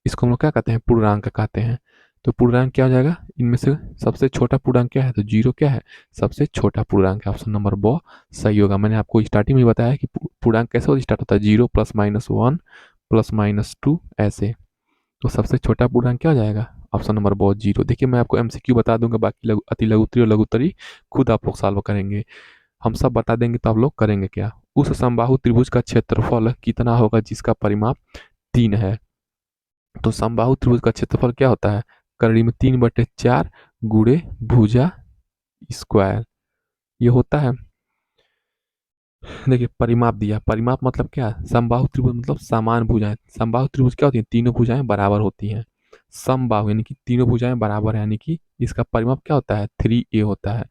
इसको हम लोग क्या कहते हैं, पूर्णांक कहते हैं। तो पूर्णांक क्या हो जाएगा, इनमें से सबसे छोटा पूर्णांक क्या है, तो 0 क्या है, सबसे छोटा पूर्णांक है। ऑप्शन नंबर ब सही होगा। मैंने आपको स्टार्टिंग में बताया कि पूर्णांक कैसे स्टार्ट होता है, 0 प्लस माइनस 1 प्लस माइनस 2 ऐसे। तो सबसे छोटा पूर्णांक क्या हो जाएगा, ऑप्शन नंबर ब 0। देखिए मैं आपको एमसीक्यू बता दूंगा, बाकी अति लघुत्तरी और लघुत्तरी खुद आप लोग सॉल्व करेंगे। हम सब बता देंगे तो आप लोग करेंगे क्या। उस समबाहु त्रिभुज का क्षेत्रफल कितना होगा जिसका परिमाप 3 है। तो समबाहु त्रिभुज का क्षेत्रफल क्या होता है, करड़ी में 3/4 गुणे भुजा स्क्वायर, ये होता है। देखिए परिमाप दिया, परिमाप मतलब क्या है, समबाहु त्रिभुज मतलब समान भुजाएं। समबाहु त्रिभुज क्या होती है, तीनों भुजाएं बराबर होती हैं। समबाहु यानी कि तीनों भुजाएं बराबर है, यानी कि इसका परिमाप क्या होता है, 3a होता है।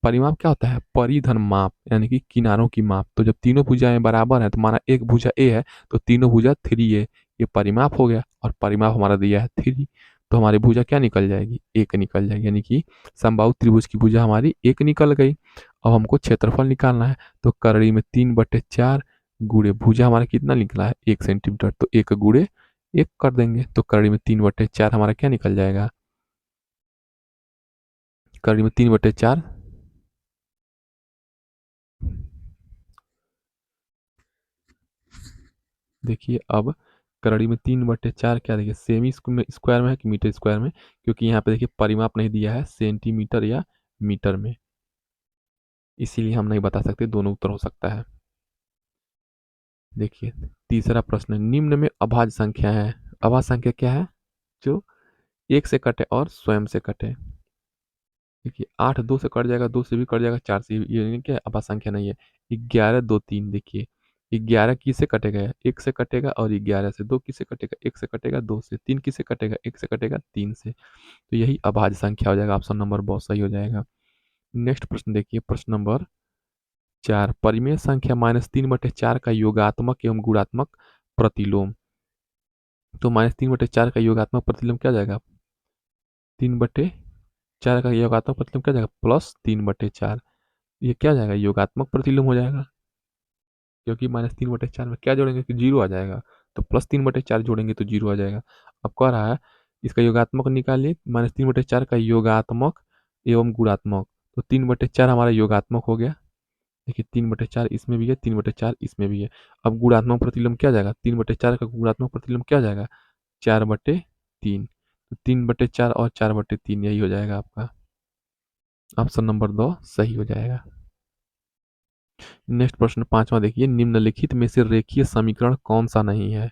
परिमाप क्या होता है, परिधन माप यानी कि किनारों की माप। तो जब तीनों भुजाएं बराबर हैं, तो माना एक भुजा ए है तो तीनों भुजा 3a, ये परिमाप हो गया। और परिमाप हमारा दिया है 3, तो हमारी भुजा क्या निकल जाएगी, एक निकल जाएगी, यानी कि समबाहु त्रिभुज की भुजा हमारी एक निकल गई। अब हमको क्षेत्रफल निकालना है, तो करड़ी में 3/4 गुणे भुजा हमारा कितना निकला है, 1 सेंटीमीटर, तो 1 गुणे 1 कर देंगे। तो करड़ी में 3/4 हमारा क्या निकल जाएगा, करड़ी में 3/4, देखिए अब करड़ी में 3/4 क्या, देखिए सेमी स्क्वायर में है कि मीटर स्क्वायर में, क्योंकि यहाँ पे देखिए परिमाप नहीं दिया है सेंटीमीटर या मीटर में, इसीलिए हम नहीं बता सकते, दोनों उत्तर हो सकता है। देखिए तीसरा प्रश्न, निम्न में अभाज्य संख्या है। अभाज्य संख्या क्या है, जो एक से कटे और स्वयं से कटे। देखिए 8 2 से कट जाएगा, 2 से भी कट जाएगा, 4 से भी, ये क्या अभाज्य संख्या नहीं है। 11 2 3, देखिए 11 किससे कटेगा, 1 से कटेगा, और 11 से 2 किससे कटेगा, 1 से कटेगा, 2 से, 3 किससे कटेगा, 1 से कटेगा, 3 से। तो यही अभाज्य संख्या हो जाएगा, ऑप्शन नंबर बहुत सही हो जाएगा। नेक्स्ट प्रश्न देखिए, प्रश्न नंबर 4, परिमेय संख्या -3/4 का योगात्मक एवं गुणात्मक प्रतिलोम। तो -3/4 का योगात्मक प्रतिलोम क्या जाएगा, 3/4 का योगात्मक प्रतिलोम क्या जाएगा, +3/4। ये क्या जाएगा, योगात्मक प्रतिलोम हो जाएगा, क्योंकि -3/4 में क्या जोड़ेंगे कि 0 आ जाएगा, तो +3/4 जोड़ेंगे तो 0 आ जाएगा। अब कह रहा है इसका योगात्मक निकालिए, -3/4 का योगात्मक एवं गुणात्मक। तो 3/4 हमारा योगात्मक हो गया, देखिए 3/4 इसमें भी है, 3/4 इसमें भी है। अब गुणात्मक प्रतिलोम क्या जाएगा, 3/4 का गुणात्मक प्रतिलोम क्या जाएगा, 4/3। तो 3/4 और 4/3 यही हो जाएगा आपका, ऑप्शन नंबर 2 सही हो जाएगा। नेक्स्ट प्रश्न 5वां देखिए, निम्नलिखित में से रेखीय समीकरण कौन सा नहीं है।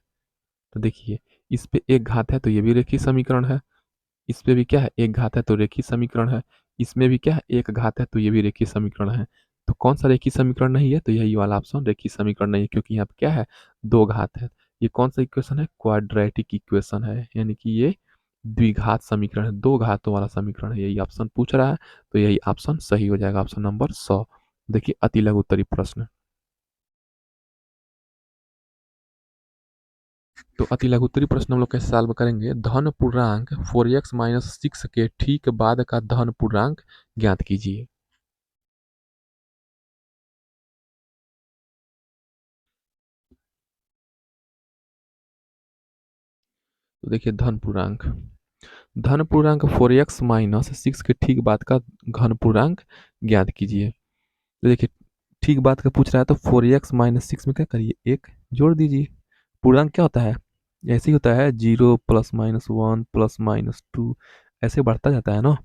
तो देखिए इस पे एक घात है तो ये भी रेखीय समीकरण है, इस पे भी क्या है, एक घात है तो रेखीय समीकरण है, इसमें भी क्या है, एक घात है तो ये भी रेखीय समीकरण है। तो कौन सा रेखीय समीकरण नहीं है, तो यही वाला ऑप्शन रेखीय समीकरण नहीं है, क्योंकि यहाँ पे क्या है, दो घात है। ये कौन सा इक्वेशन है, क्वाड्रेटिक इक्वेशन है, यानी कि ये द्विघात समीकरण है, दो घातों वाला समीकरण है, यही ऑप्शन पूछ रहा है। तो यही ऑप्शन सही हो जाएगा, ऑप्शन नंबर 100। देखिए अति लघु उत्तरीय प्रश्न, तो अति लघु उत्तरीय प्रश्न हम लोग कैसे सॉल्व करेंगे, धन पूर्णांक 4x - 6 के ठीक बाद का धन पूर्णांक ज्ञात कीजिए। तो देखिए धन पूर्णांक, धन पूर्णांक 4x - 6 के ठीक बाद का घन पूर्णांक ज्ञात कीजिए। तो देखिए ठीक बात का पूछ रहा है, तो 4x - 6 में क्या करिए, एक जोड़ दीजिए। पूर्णांक क्या होता है, ऐसे ही होता है, 0 +-1 +-2 ऐसे बढ़ता जाता है ना।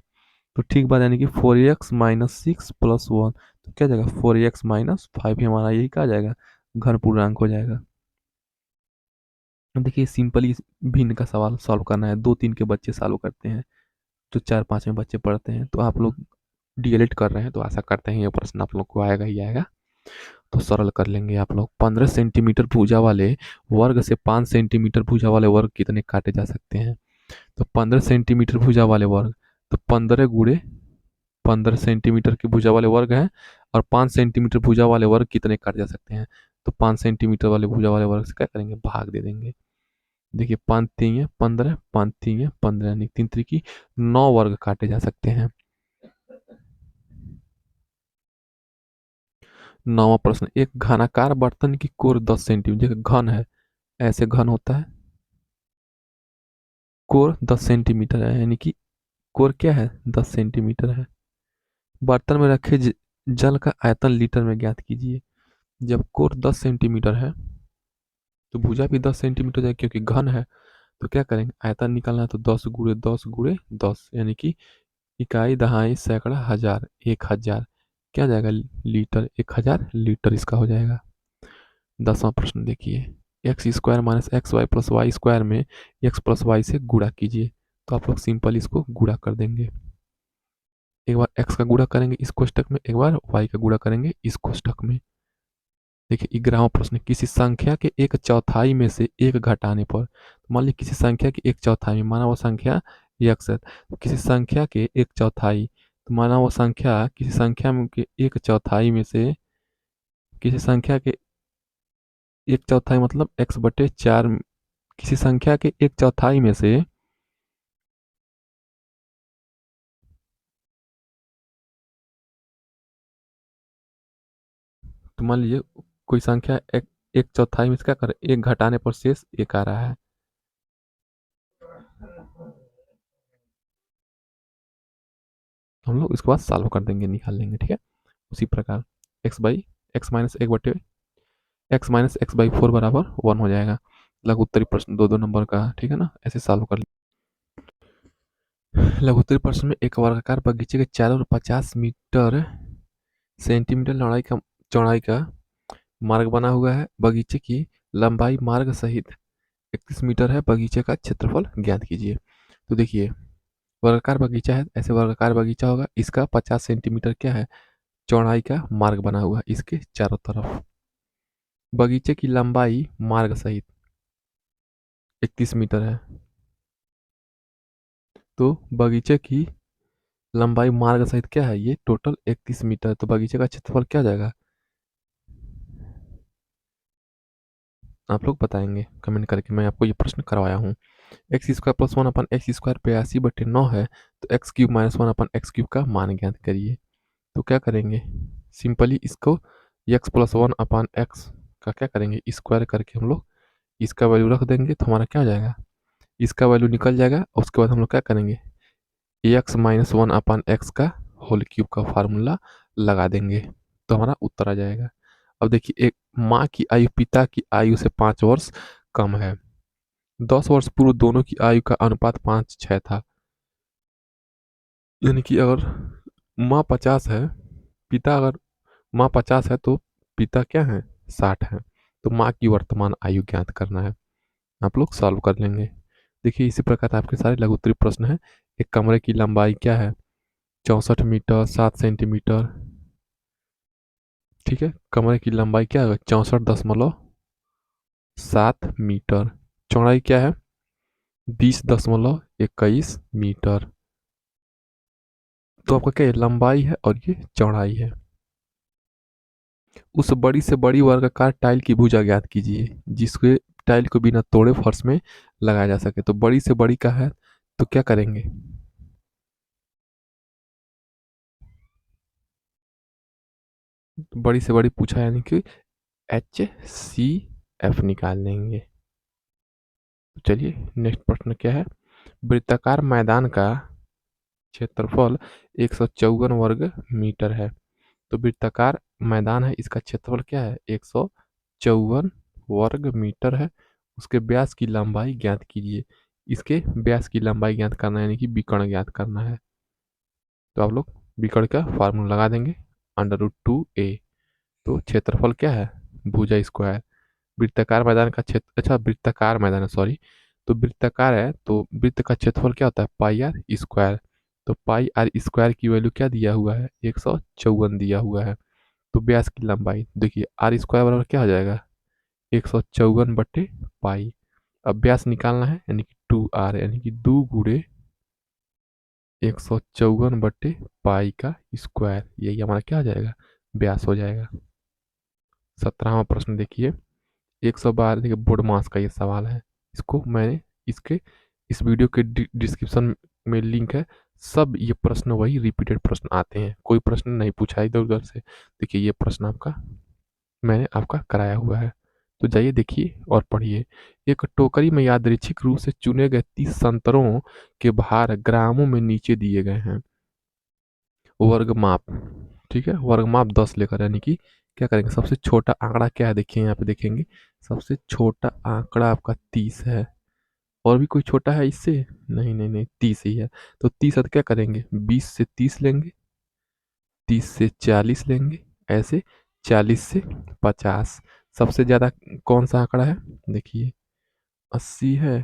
तो ठीक बात, यानी कि 4x-6 + 1, तो क्या जाएगा 4x-5 ही हमारा यही क्या आ जाएगा, घन पूर्णांक हो जाएगा। अब देखिए सिंपली भिन्न का सवाल सॉल्व करना है, 2-3 के बच्चे सॉल्व करते हैं, जो 4-5 में बच्चे पढ़ते हैं, तो आप लोग डीएलएड कर रहे हैं तो आशा करते हैं ये प्रश्न आप लोग को आएगा ही आएगा। तो सरल कर लेंगे आप लोग। 15 सेंटीमीटर भुजा वाले वर्ग से 5 सेंटीमीटर भुजा वाले वर्ग कितने काटे जा सकते हैं। तो 15 सेंटीमीटर भुजा वाले वर्ग, तो 15 गुणे 15 सेंटीमीटर की भुजा वाले वर्ग हैं, और 5 सेंटीमीटर भुजा वाले वर्ग कितने काटे जा सकते हैं। तो 5 सेंटीमीटर वाले भुजा वाले वर्ग से क्या करेंगे, भाग दे देंगे। देखिए 5 3 15, 5 3 15, यानी 3 त्रिकी 9 वर्ग काटे जा सकते हैं। नौवां प्रश्न, एक घनाकार बर्तन की कोर 10 सेंटीमीटर, घन है, ऐसे घन होता है, कोर 10 सेंटीमीटर है, यानी कि कोर क्या है, 10 सेंटीमीटर है। बर्तन में रखे जल का आयतन लीटर में ज्ञात कीजिए। जब कोर 10 सेंटीमीटर है तो भुजा भी 10 सेंटीमीटर है, क्योंकि घन है। तो क्या करेंगे, आयतन निकालना है, तो 10 गुणे 10 गुणे 10, यानी कि इकाई दहाई सैकड़ा हजार, 1000 क्या जाएगा, लीटर, 1000 लीटर इसका हो जाएगा। 10वां प्रश्न देखिए, x² - xy + y² में x + y से गुणा कीजिए। तो आप लोग सिंपल इसको गुणा कर देंगे। एक बार x का गुणा करेंगे इस कोष्टक में, एक बार y का गुणा करेंगे इस कोष्टक में। देखिए 11वां प्रश्न, किसी संख्या के एक चौथाई में से एक घटाने पर, मान लीजिए किसी संख्या की एक चौथाई में, माना वो संख्या x है, तो किसी संख्या के एक चौथाई, तो माना वो संख्या किसी संख्या में के एक चौथाई में से, किसी संख्या के एक चौथाई मतलब x/4, किसी संख्या के एक चौथाई में से, तो मान लीजिए कोई संख्या एक चौथाई में से क्या कर, एक घटाने पर शेष एक आ रहा है। हम लोग इसके बाद सॉल्व कर देंगे, निकाल लेंगे, ठीक है। उसी प्रकार x/(x-1) बराबर 1 हो जाएगा। लघु उत्तरी प्रश्न 2-2 नंबर का, ठीक है ना, ऐसे सॉल्व कर। लघु उत्तरी प्रश्न में एक वर्गाकार बगीचे के चारों ओर 50 मीटर सेंटीमीटर चौड़ाई का मार्ग बना हुआ है। बगीचे की लंबाई मार्ग सहित 31 मीटर है। बगीचे का क्षेत्रफल ज्ञात कीजिए। तो देखिए वर्गाकार बगीचा है, ऐसे वर्गाकार बगीचा होगा, इसका 50 सेंटीमीटर क्या है, चौड़ाई का मार्ग बना हुआ है इसके चारों तरफ। बगीचे की लंबाई मार्ग सहित 31 मीटर है। तो बगीचे की लंबाई मार्ग सहित क्या है, ये टोटल 31 मीटर। तो बगीचे का क्षेत्रफल क्या जाएगा, आप लोग बताएंगे कमेंट करके, मैं आपको ये प्रश्न करवाया हूँ। x² + 1/(x²) 82/9 है, तो x³ - 1/(x³ का मान ज्ञात करिए। तो क्या करेंगे, सिंपली इसको x + 1/x का क्या करेंगे, स्क्वायर करके हम लोग इसका वैल्यू रख देंगे, तो हमारा क्या हो जाएगा, इसका वैल्यू निकल जाएगा। और उसके बाद हम लोग क्या करेंगे, x - 1/x का होल क्यूब का फार्मूला लगा देंगे, तो हमारा उत्तर आ जाएगा। अब देखिए, एक माँ की आयु पिता की आयु से 5 वर्ष कम है। 10 वर्ष पूर्व दोनों की आयु का अनुपात 5:6 था। यानी कि अगर माँ 50 है, पिता अगर माँ 50 है तो पिता क्या है, 60 है। तो माँ की वर्तमान आयु ज्ञात करना है, आप लोग सॉल्व कर लेंगे। देखिए इसी प्रकार आपके सारे लघु उत्तरीय प्रश्न हैं। एक कमरे की लंबाई क्या है, 64 मीटर 7 सेंटीमीटर, ठीक है। कमरे की लंबाई क्या है, 64.7 मीटर। चौड़ाई क्या है, 20.21 मीटर। तो आपका क्या है, लंबाई है और ये चौड़ाई है। उस बड़ी से बड़ी वर्गाकार टाइल की भुजा ज्ञात कीजिए, जिसके टाइल को बिना तोड़े फर्श में लगाया जा सके। तो बड़ी से बड़ी का है, तो क्या करेंगे, बड़ी से बड़ी पूछा यानी कि HCF निकाल लेंगे। तो चलिए नेक्स्ट प्रश्न क्या है, वृत्ताकार मैदान का क्षेत्रफल 154 वर्ग मीटर है। तो वृत्ताकार मैदान है, इसका क्षेत्रफल क्या है, 154 वर्ग मीटर है। उसके व्यास की लंबाई ज्ञात कीजिए। इसके व्यास की लंबाई ज्ञात करना है, यानी कि विकर्ण ज्ञात करना है। तो आप लोग विकर्ण का फार्मूला लगा देंगे, √2a। तो क्षेत्रफल क्या है, भुजा स्क्वायर। वृत्ताकार मैदान का क्षेत्र, अच्छा वृत्ताकार मैदान है, सॉरी। तो वृत्ताकार है तो वृत्त का क्षेत्रफल क्या होता है, पाई आर स्क्वायर। तो पाई आर स्क्वायर की वैल्यू क्या दिया हुआ है, 154 दिया हुआ है। तो व्यास की लंबाई देखिए, आर स्क्वायर बराबर क्या हो जाएगा, 154/पाई। अब व्यास निकालना है, यानी कि 2r, यानी कि 2 × 154/पाई का स्क्वायर, यही हमारा क्या हो जाएगा, व्यास हो जाएगा। 17वां प्रश्न देखिए, 112 देखिए, बोर्ड मास का ये सवाल है। इसको मैंने इसके इस वीडियो के डिस्क्रिप्शन में लिंक है। सब ये प्रश्न वही रिपीटेड प्रश्न आते हैं, कोई प्रश्न नहीं पूछा इधर उधर से। देखिए ये प्रश्न आपका मैंने आपका कराया हुआ है, तो जाइए देखिए और पढ़िए। एक टोकरी में यादृच्छिक रूप से चुने गए 30 संतरों के भार ग्रामों में नीचे दिए गए हैं। वर्ग माप, ठीक है, वर्ग माप 10 लेकर, यानी कि क्या करेंगे, सबसे छोटा आंकड़ा क्या है देखिए, यहाँ पे देखेंगे सबसे छोटा आंकड़ा आपका 30 है। और भी कोई छोटा है इससे, नहीं नहीं नहीं, 30 ही है। तो 30 है तो क्या करेंगे, 20 से 30 लेंगे, 30 से 40 लेंगे, ऐसे 40 से 50। सबसे ज़्यादा कौन सा आंकड़ा है, देखिए 80 है,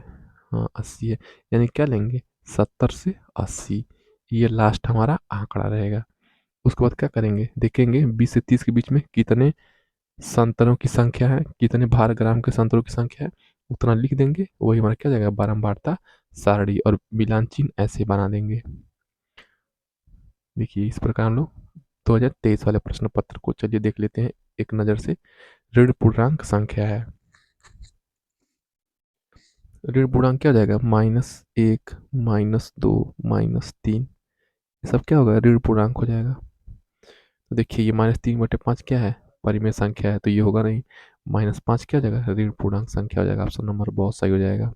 हाँ 80 है, यानी क्या लेंगे, 70 से 80। ये लास्ट हमारा आंकड़ा रहेगा। उसके बाद क्या करेंगे, देखेंगे 20 से 30 के बीच में कितने संतरों की संख्या है, कितने भार ग्राम के संतरों की संख्या है, उतना लिख देंगे। वही हमारा क्या जाएगा, बारंबारता सारणी, और मिलान चिन्ह ऐसे बना देंगे। देखिए इस प्रकार हम लोग 2023 वाले प्रश्न पत्र को चलिए देख लेते हैं एक नज़र से। ऋण पूर्णांक संख्या है, ऋण पूर्णांक क्या हो जाएगा, -1, -2, -3, ये सब क्या होगा, ऋण पूर्णांक हो जाएगा। तो देखिए ये -3/5 क्या है, परिमेय संख्या है, तो ये होगा नहीं। -5 क्या हो जाएगा, ऋण पूर्णांक संख्या हो जाएगा। ऑप्शन नंबर बहुत सही हो जाएगा।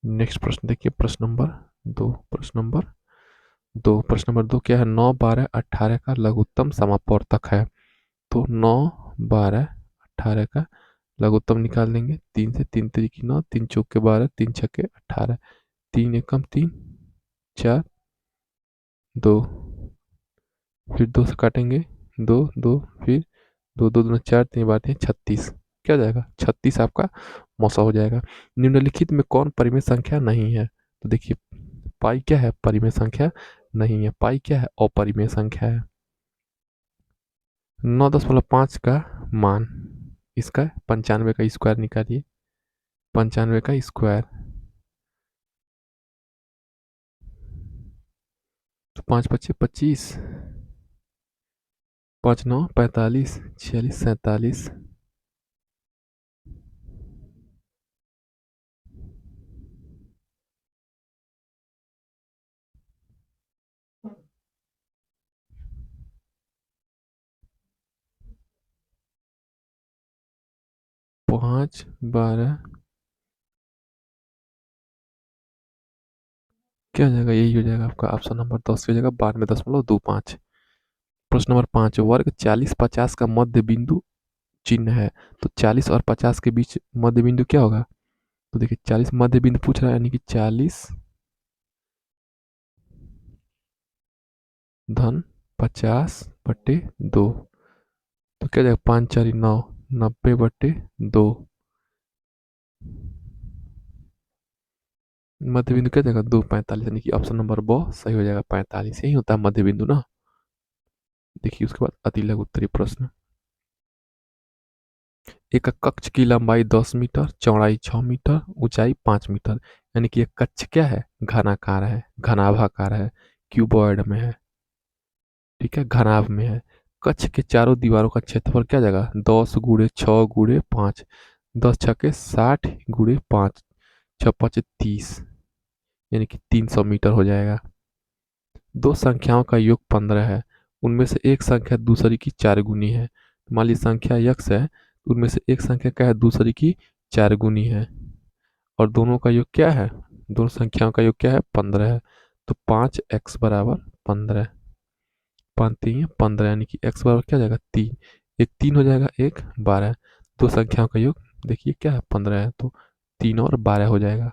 नेक्स्ट प्रश्न देखिए, प्रश्न नंबर 2 क्या है, 9, 12, 18 का लघुत्तम समापवर्तक है। तो 9, 12, 18 का लघुत्तम निकाल देंगे। 3 से 3 तिरिकी 9, 3 चौके 12, 3 छक्के 18, 3 एकम 3, 4, 2, फिर 2 से काटेंगे, 2, 2, फिर 2, 2 दूना 4, 3 बातें 36, क्या हो जाएगा, 36 आपका मौसा हो जाएगा। निम्नलिखित में कौन परिमेय संख्या नहीं है, तो देखिए पाई क्या है, परिमेय संख्या नहीं है। पाई क्या है, अपरिमेय संख्या है। 9.5 का मान, इसका 95 का स्क्वायर निकालिए, 95 का स्क्वायर, तो 5×5 = 25, 5×9 = 45, 46, 47, 5, 12, क्या हो जाएगा, यही हो जाएगा आपका ऑप्शन नंबर 10 हो जाएगा, 92.25। प्रश्न नंबर 5, वर्ग 40, 50 का मध्य बिंदु चिन्ह है। तो 40 और 50 के बीच मध्य बिंदु क्या होगा, तो देखिए 40 मध्य बिंदु पूछ रहा है, यानी कि 40 धन 50/2, तो क्या जाएगा, 5×4 = 9, 90/2, मध्य बिंदु क्या जाएगा, 2, 45, यानी कि ऑप्शन नंबर ब सही हो जाएगा, 45 यही होता है मध्य बिंदु ना। देखिए उसके बाद अति लघु उत्तरीय प्रश्न, एक कक्ष की लंबाई 10 मीटर, चौड़ाई 6 मीटर, ऊंचाई 5 मीटर, यानी कि एक कक्ष क्या है, घनाकार है, घनाभाकार है, क्यूबॉइड में है, ठीक है, घनाभ में है। कक्ष के चारों दीवारों का क्षेत्रफल क्या जाएगा, 10 × 6 × 5, 10×6 = 60, × 5, 6×5 = 30, यानी कि 300 मीटर हो जाएगा। दो संख्याओं का योग 15 है, उनमें से एक संख्या दूसरी की 4 गुनी है। मान लीजिए संख्या x है, उनमें से एक संख्या क्या है, दूसरी की 4 गुनी है, और दोनों का योग क्या है, दोनों संख्याओं का योग क्या है, 15 है। तो 5x = 15, 5×3 = 15, यानी कि x बराबर क्या हो जाएगा, 3, एक 3 हो जाएगा, एक 12, दो संख्याओं का योग देखिए क्या है, 15 है, तो 3 और 12 हो जाएगा।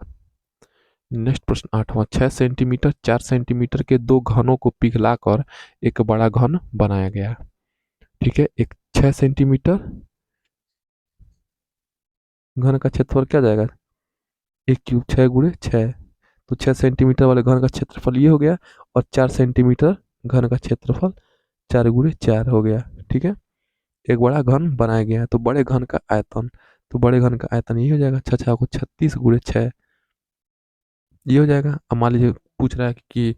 नेक्स्ट प्रश्न 8वां, 6 सेंटीमीटर 4 सेंटीमीटर के दो घनों को पिघलाकर एक बड़ा घन बनाया गया। ठीक है, एक 6 सेंटीमीटर घन का क्षेत्रफल क्या जाएगा, एक क्यूब 6 × 6, तो 6 सेंटीमीटर वाले घन का क्षेत्रफल ये हो गया, और 4 सेंटीमीटर घन का क्षेत्रफल 4 × 4 हो गया। ठीक है, एक बड़ा घन बनाया गया है, तो बड़े घन का आयतन, तो बड़े घन का आयतन ये हो जाएगा, 6 को 36 × 6, ये हो जाएगा। अब मान लीजिए पूछ रहा है कि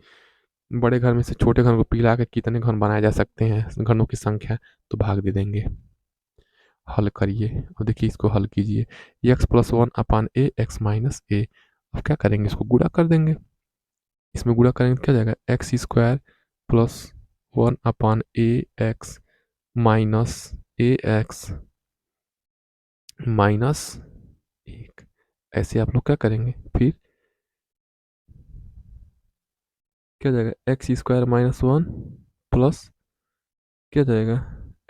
बड़े घर में से छोटे घर को पिघला के कितने घन बनाए जा सकते हैं, घनों की संख्या, तो भाग दे देंगे। हल करिए और देखिए इसको हल कीजिए, x+1/a x-a। अब क्या करेंगे, इसको गुणा कर देंगे, इसमें गुणा करेंगे तो क्या जाएगा, x² + 1/a x -ax -1। ऐसे आप लोग क्या करेंगे, फिर क्या जाएगा, x² - 1 प्लस क्या जाएगा,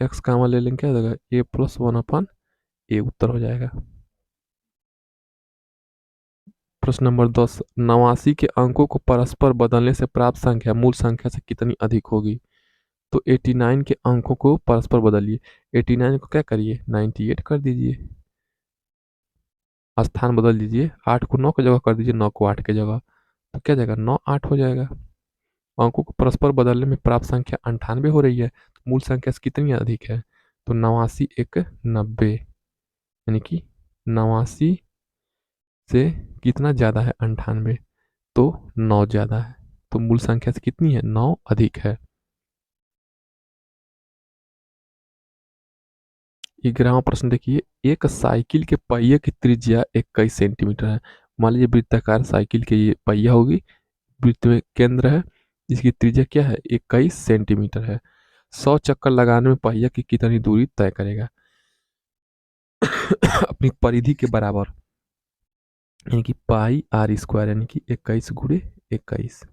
x कामा ले लेंगे, क्या जाएगा, a+1/a उत्तर हो जाएगा। प्रश्न नंबर 10, 89 के अंकों को परस्पर बदलने से प्राप्त संख्या मूल संख्या से कितनी अधिक होगी। तो 89 के अंकों को परस्पर बदलिए, 89 को क्या करिए, 98 कर दीजिए, स्थान बदल दीजिए, 8 को 9 की जगह कर दीजिए, 9 को 8 की जगह, तो क्या जाएगा, 9 8 हो जाएगा। अंकों को परस्पर बदलने में प्राप्त संख्या 98 हो रही है, तो मूल संख्या से कितनी अधिक है, तो 89 एक 90, यानी कि 89 से कितना ज़्यादा है, 98, तो 9 ज़्यादा है, तो मूल संख्या से कितनी है, 9 अधिक है। 11वां प्रश्न देखिए, एक साइकिल के पहिए की त्रिज्या 21 सेंटीमीटर है। मान लीजिए वृत्ताकार साइकिल के ये पहिया होगी, वृत्त में केंद्र है, इसकी त्रिज्या क्या है, 21 सेंटीमीटर है। 100 चक्कर लगाने में पहिया की कितनी दूरी तय करेगा अपनी परिधि के बराबर, यानी कि πr², यानी कि 21 × 21,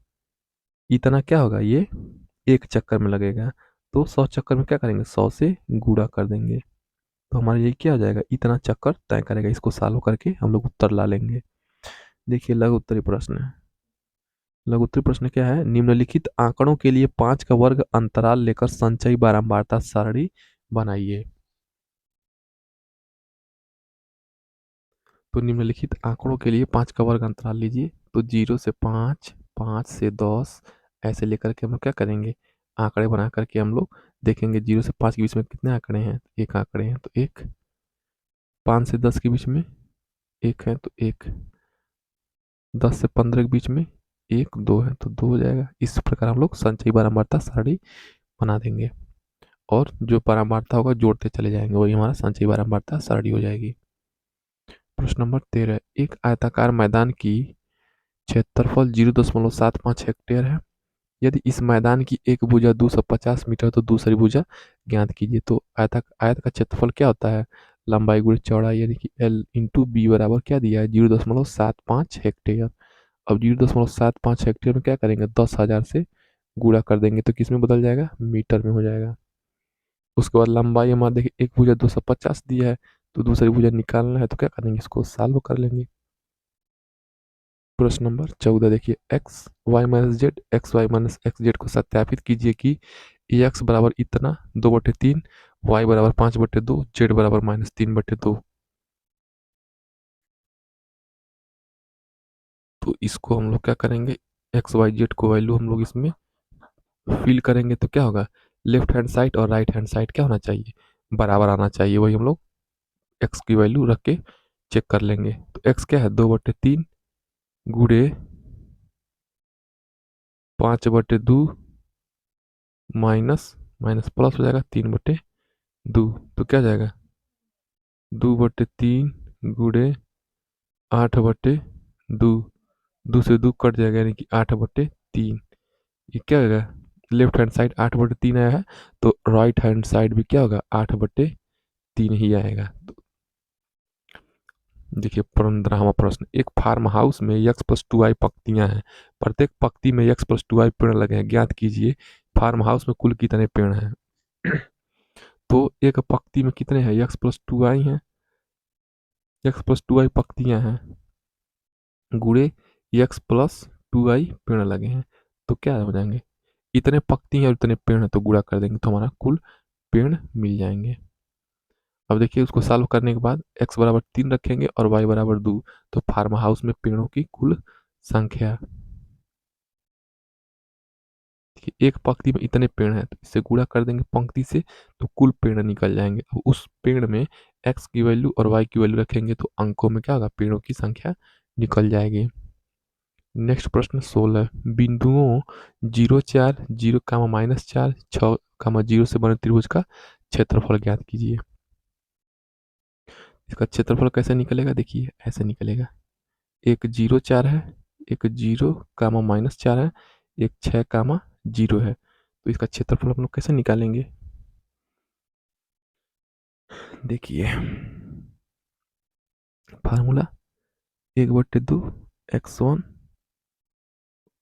इतना क्या होगा, ये एक चक्कर में लगेगा, तो 100 चक्कर में क्या करेंगे, 100 से गुणा कर देंगे, तो हमारा ये क्या हो जाएगा, इतना चक्कर तय करेगा। इसको सॉल्व करके हम लोग उत्तर ला लेंगे। देखिए लघु उत्तरीय प्रश्न है, लघु उत्तरीय प्रश्न क्या है, निम्नलिखित आंकड़ों के लिए 5 का वर्ग अंतराल लेकर संचयी बारंबारता सारणी बनाइए। तो निम्नलिखित आंकड़ों के लिए 5 का वर्ग अंतराल लीजिए, तो 0 से 5, 5 से 10, ऐसे लेकर के हम लोग क्या करेंगे, आंकड़े बना करके हम लोग देखेंगे 0 से 5 के बीच में कितने आंकड़े हैं, एक आंकड़े हैं, तो एक, 5 से 10 के बीच में एक है, तो एक, 10 से 15 के बीच में एक, दो है, तो दो हो जाएगा। इस प्रकार हम लोग संचयी बारंबारता सारणी बना देंगे, और जो बारंबारता होगा जोड़ते चले जाएंगे, वही हमारा संचयी बारंबारता सारणी हो जाएगी। प्रश्न नंबर 13, एक आयताकार मैदान की क्षेत्रफल 0.75 हेक्टेयर है। यदि इस मैदान की एक भुजा 250 मीटर तो दूसरी भुजा ज्ञात कीजिए। तो आयत का क्षेत्रफल क्या होता है, लंबाई गुणे चौड़ाई, यानी कि L × B बराबर क्या दिया है, 0.75 हेक्टेयर। अब 0.75 हेक्टेयर में क्या करेंगे, 10,000 से गुणा कर देंगे, तो किस में बदल जाएगा, मीटर में हो जाएगा। उसके बाद लंबाई हमारा देखिए, एक भुजा 250 दिया है, तो दूसरी भुजा निकालना है, तो क्या करेंगे, इसको सॉल्व कर लेंगे। प्रश्न नंबर 14 देखिए, x y - z को सत्यापित कीजिए कि x बराबर इतना 2/3, y बराबर 5/2, z बराबर -3/2। तो इसको हम लोग क्या करेंगे, एक्स वाई जेड को वैल्यू हम लोग इसमें फिल करेंगे, तो क्या होगा, लेफ्ट हैंड साइड और राइट हैंड साइड क्या होना चाहिए, बराबर आना चाहिए, वही हम लोग x की वैल्यू रख के चेक कर लेंगे। तो x क्या है, 2/3 गुड़े 5/2 माइनस माइनस प्लस हो जाएगा 3/2, तो क्या जाएगा, 2/3 गुड़े 8/2, 2 से 2 कट जाएगा, यानी कि 8/3। ये क्या होगा, लेफ्ट हैंड साइड 8/3 आया है, तो राइट हैंड साइड भी क्या होगा, 8/3 ही आएगा। तो देखिए 15वां प्रश्न, एक फार्म हाउस में x+2i पंक्तियां हैं, प्रत्येक पंक्ति में x+2i पेड़ लगे हैं, ज्ञात कीजिए फार्म हाउस में कुल कितने पेड़ हैं। तो एक पंक्ति में कितने हैं, x+2i हैं, x+2i पंक्तियां हैं, गुणे x प्लस 2y पेड़ लगे हैं, तो क्या हो जाएंगे, इतने पत्ती हैं और इतने पेड़ हैं, तो गुणा कर देंगे तो हमारा कुल पेड़ मिल जाएंगे। अब देखिए उसको सॉल्व करने के बाद x बराबर 3 रखेंगे और y बराबर 2, तो फार्म हाउस में पेड़ों की कुल संख्या, देखिए एक पंक्ति में इतने पेड़ हैं, तो इससे गुणा कर देंगे पंक्ति से, तो कुल पेड़ निकल जाएंगे। अब उस पेड़ में x की वैल्यू और y की वैल्यू रखेंगे तो अंकों में क्या होगा, पेड़ों की संख्या निकल जाएगी। नेक्स्ट प्रश्न 16, बिंदुओं 0 4 0 -4 6 0 से बने त्रिभुज का क्षेत्रफल ज्ञात कीजिए। इसका क्षेत्रफल कैसे निकलेगा, देखिए ऐसे निकलेगा, एक 0 4 है, एक 0 -4 है, एक 6 0 है, तो इसका क्षेत्रफल हम लोग कैसे निकालेंगे, देखिए formula 1/2 x1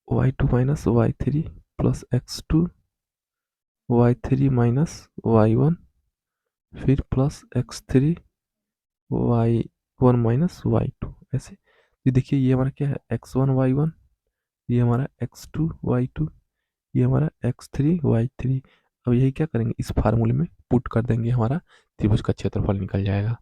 y2 y3 plus x2 y3 y1 फिर प्लस x3 y1 y2, ऐसे। ये देखिए ये हमारा क्या है, x1 y1, ये हमारा x2 y2, ये हमारा x3 y3। अब यही क्या करेंगे, इस फार्मूले में पुट कर देंगे, हमारा त्रिभुज का क्षेत्रफल निकल जाएगा।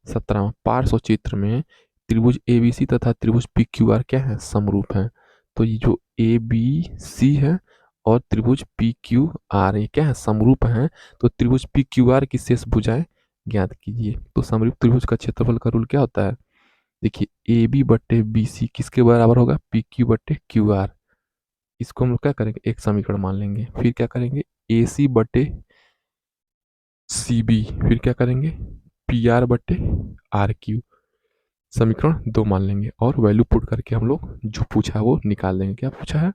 17वां, पार्श्व चित्र में त्रिभुज ABC तथा त्रिभुज PQR क्या है, समरूप हैं। तो ये जो ABC है और त्रिभुज PQR ये क्या है, समरूप हैं। तो त्रिभुज PQR की शेष भुजाएं ज्ञात कीजिए। तो समरूप त्रिभुज का क्षेत्रफल का रूल क्या होता है, देखिए AB/BC किसके बराबर होगा, PQ/QR। इसको हम लोग क्या करेंगे, एक समीकरण मान लेंगे, फिर क्या करेंगे AC/CB, फिर क्या करेंगे PR/RQ, समीकरण 2 मान लेंगे और वैल्यू पुट करके हम लोग जो पूछा है वो निकाल देंगे। क्या पूछा है,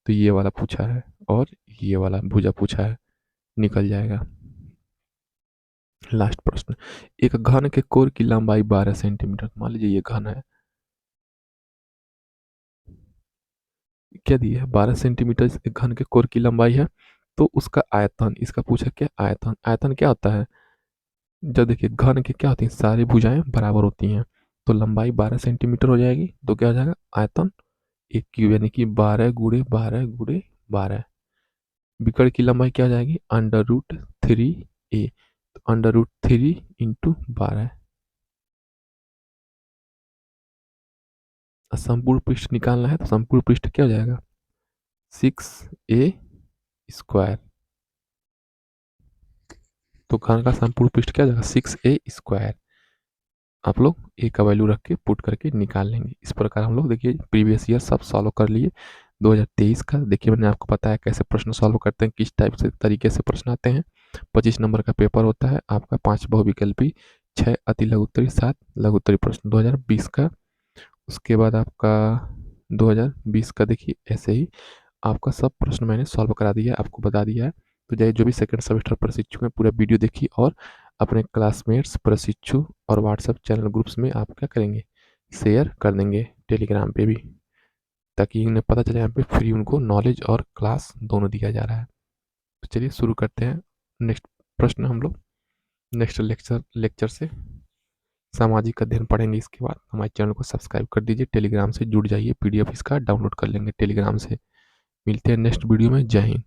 तो ये वाला पूछा है और ये वाला भुजा पूछा है, निकल जाएगा। लास्ट प्रश्न, एक घन के कोर की लंबाई 12 सेंटीमीटर, मान लीजिए ये घन है, क्या दिया है 12 सेंटीमीटर एक घन के कोर की लंबाई है, तो उसका आयतन, इसका पूछा क्या, आयतन, आयतन क्या होता है, जब देखिए घन के क्या होती हैं, सारी भुजाएं बराबर होती हैं, तो लंबाई 12 सेंटीमीटर हो जाएगी, तो क्या हो जाएगा आयतन एक क्यूब, यानी कि 12 × 12 × 12। विकर्ण की लंबाई क्या हो जाएगी, √3a, तो √3 × 12। संपूर्ण पृष्ठ निकालना है, तो संपूर्ण पृष्ठ क्या हो जाएगा 6a²। तो घन का संपूर्ण पृष्ठ क्या हो जाएगा 6a²। आप लोग ए का वैल्यू रख के पुट करके निकाल लेंगे। इस प्रकार हम लोग देखिए प्रीवियस ईयर सब सॉल्व कर लिए। 2023 का देखिए मैंने आपको बताया कैसे प्रश्न सॉल्व करते हैं, किस टाइप से तरीके से प्रश्न आते हैं। 25 नंबर का पेपर होता है आपका, 5 बहुविकल्पी, 6 अति लघु उत्तरी, 7 लघु उत्तरी प्रश्न 2020 का। उसके बाद आपका 2020 का देखिए ऐसे ही आपका सब प्रश्न मैंने सॉल्व करा दिया है, आपको बता दिया है। तो जाइए जो भी सेकंड सेमेस्टर प्रशिक्षु हैं पूरा वीडियो देखिए और अपने क्लासमेट्स, प्रशिक्षु और व्हाट्सएप चैनल ग्रुप्स में आप क्या करेंगे, शेयर कर देंगे, टेलीग्राम पे भी, ताकि उन्हें पता चले यहाँ पे फ्री उनको नॉलेज और क्लास दोनों दिया जा रहा है। तो चलिए शुरू करते हैं नेक्स्ट प्रश्न। हम लोग नेक्स्ट लेक्चर से सामाजिक अध्ययन पढ़ेंगे। इसके बाद हमारे चैनल को सब्सक्राइब कर दीजिए, टेलीग्राम से जुड़ जाइए, PDF इसका डाउनलोड कर लेंगे टेलीग्राम से। मिलते हैं नेक्स्ट वीडियो में, जय हिंद।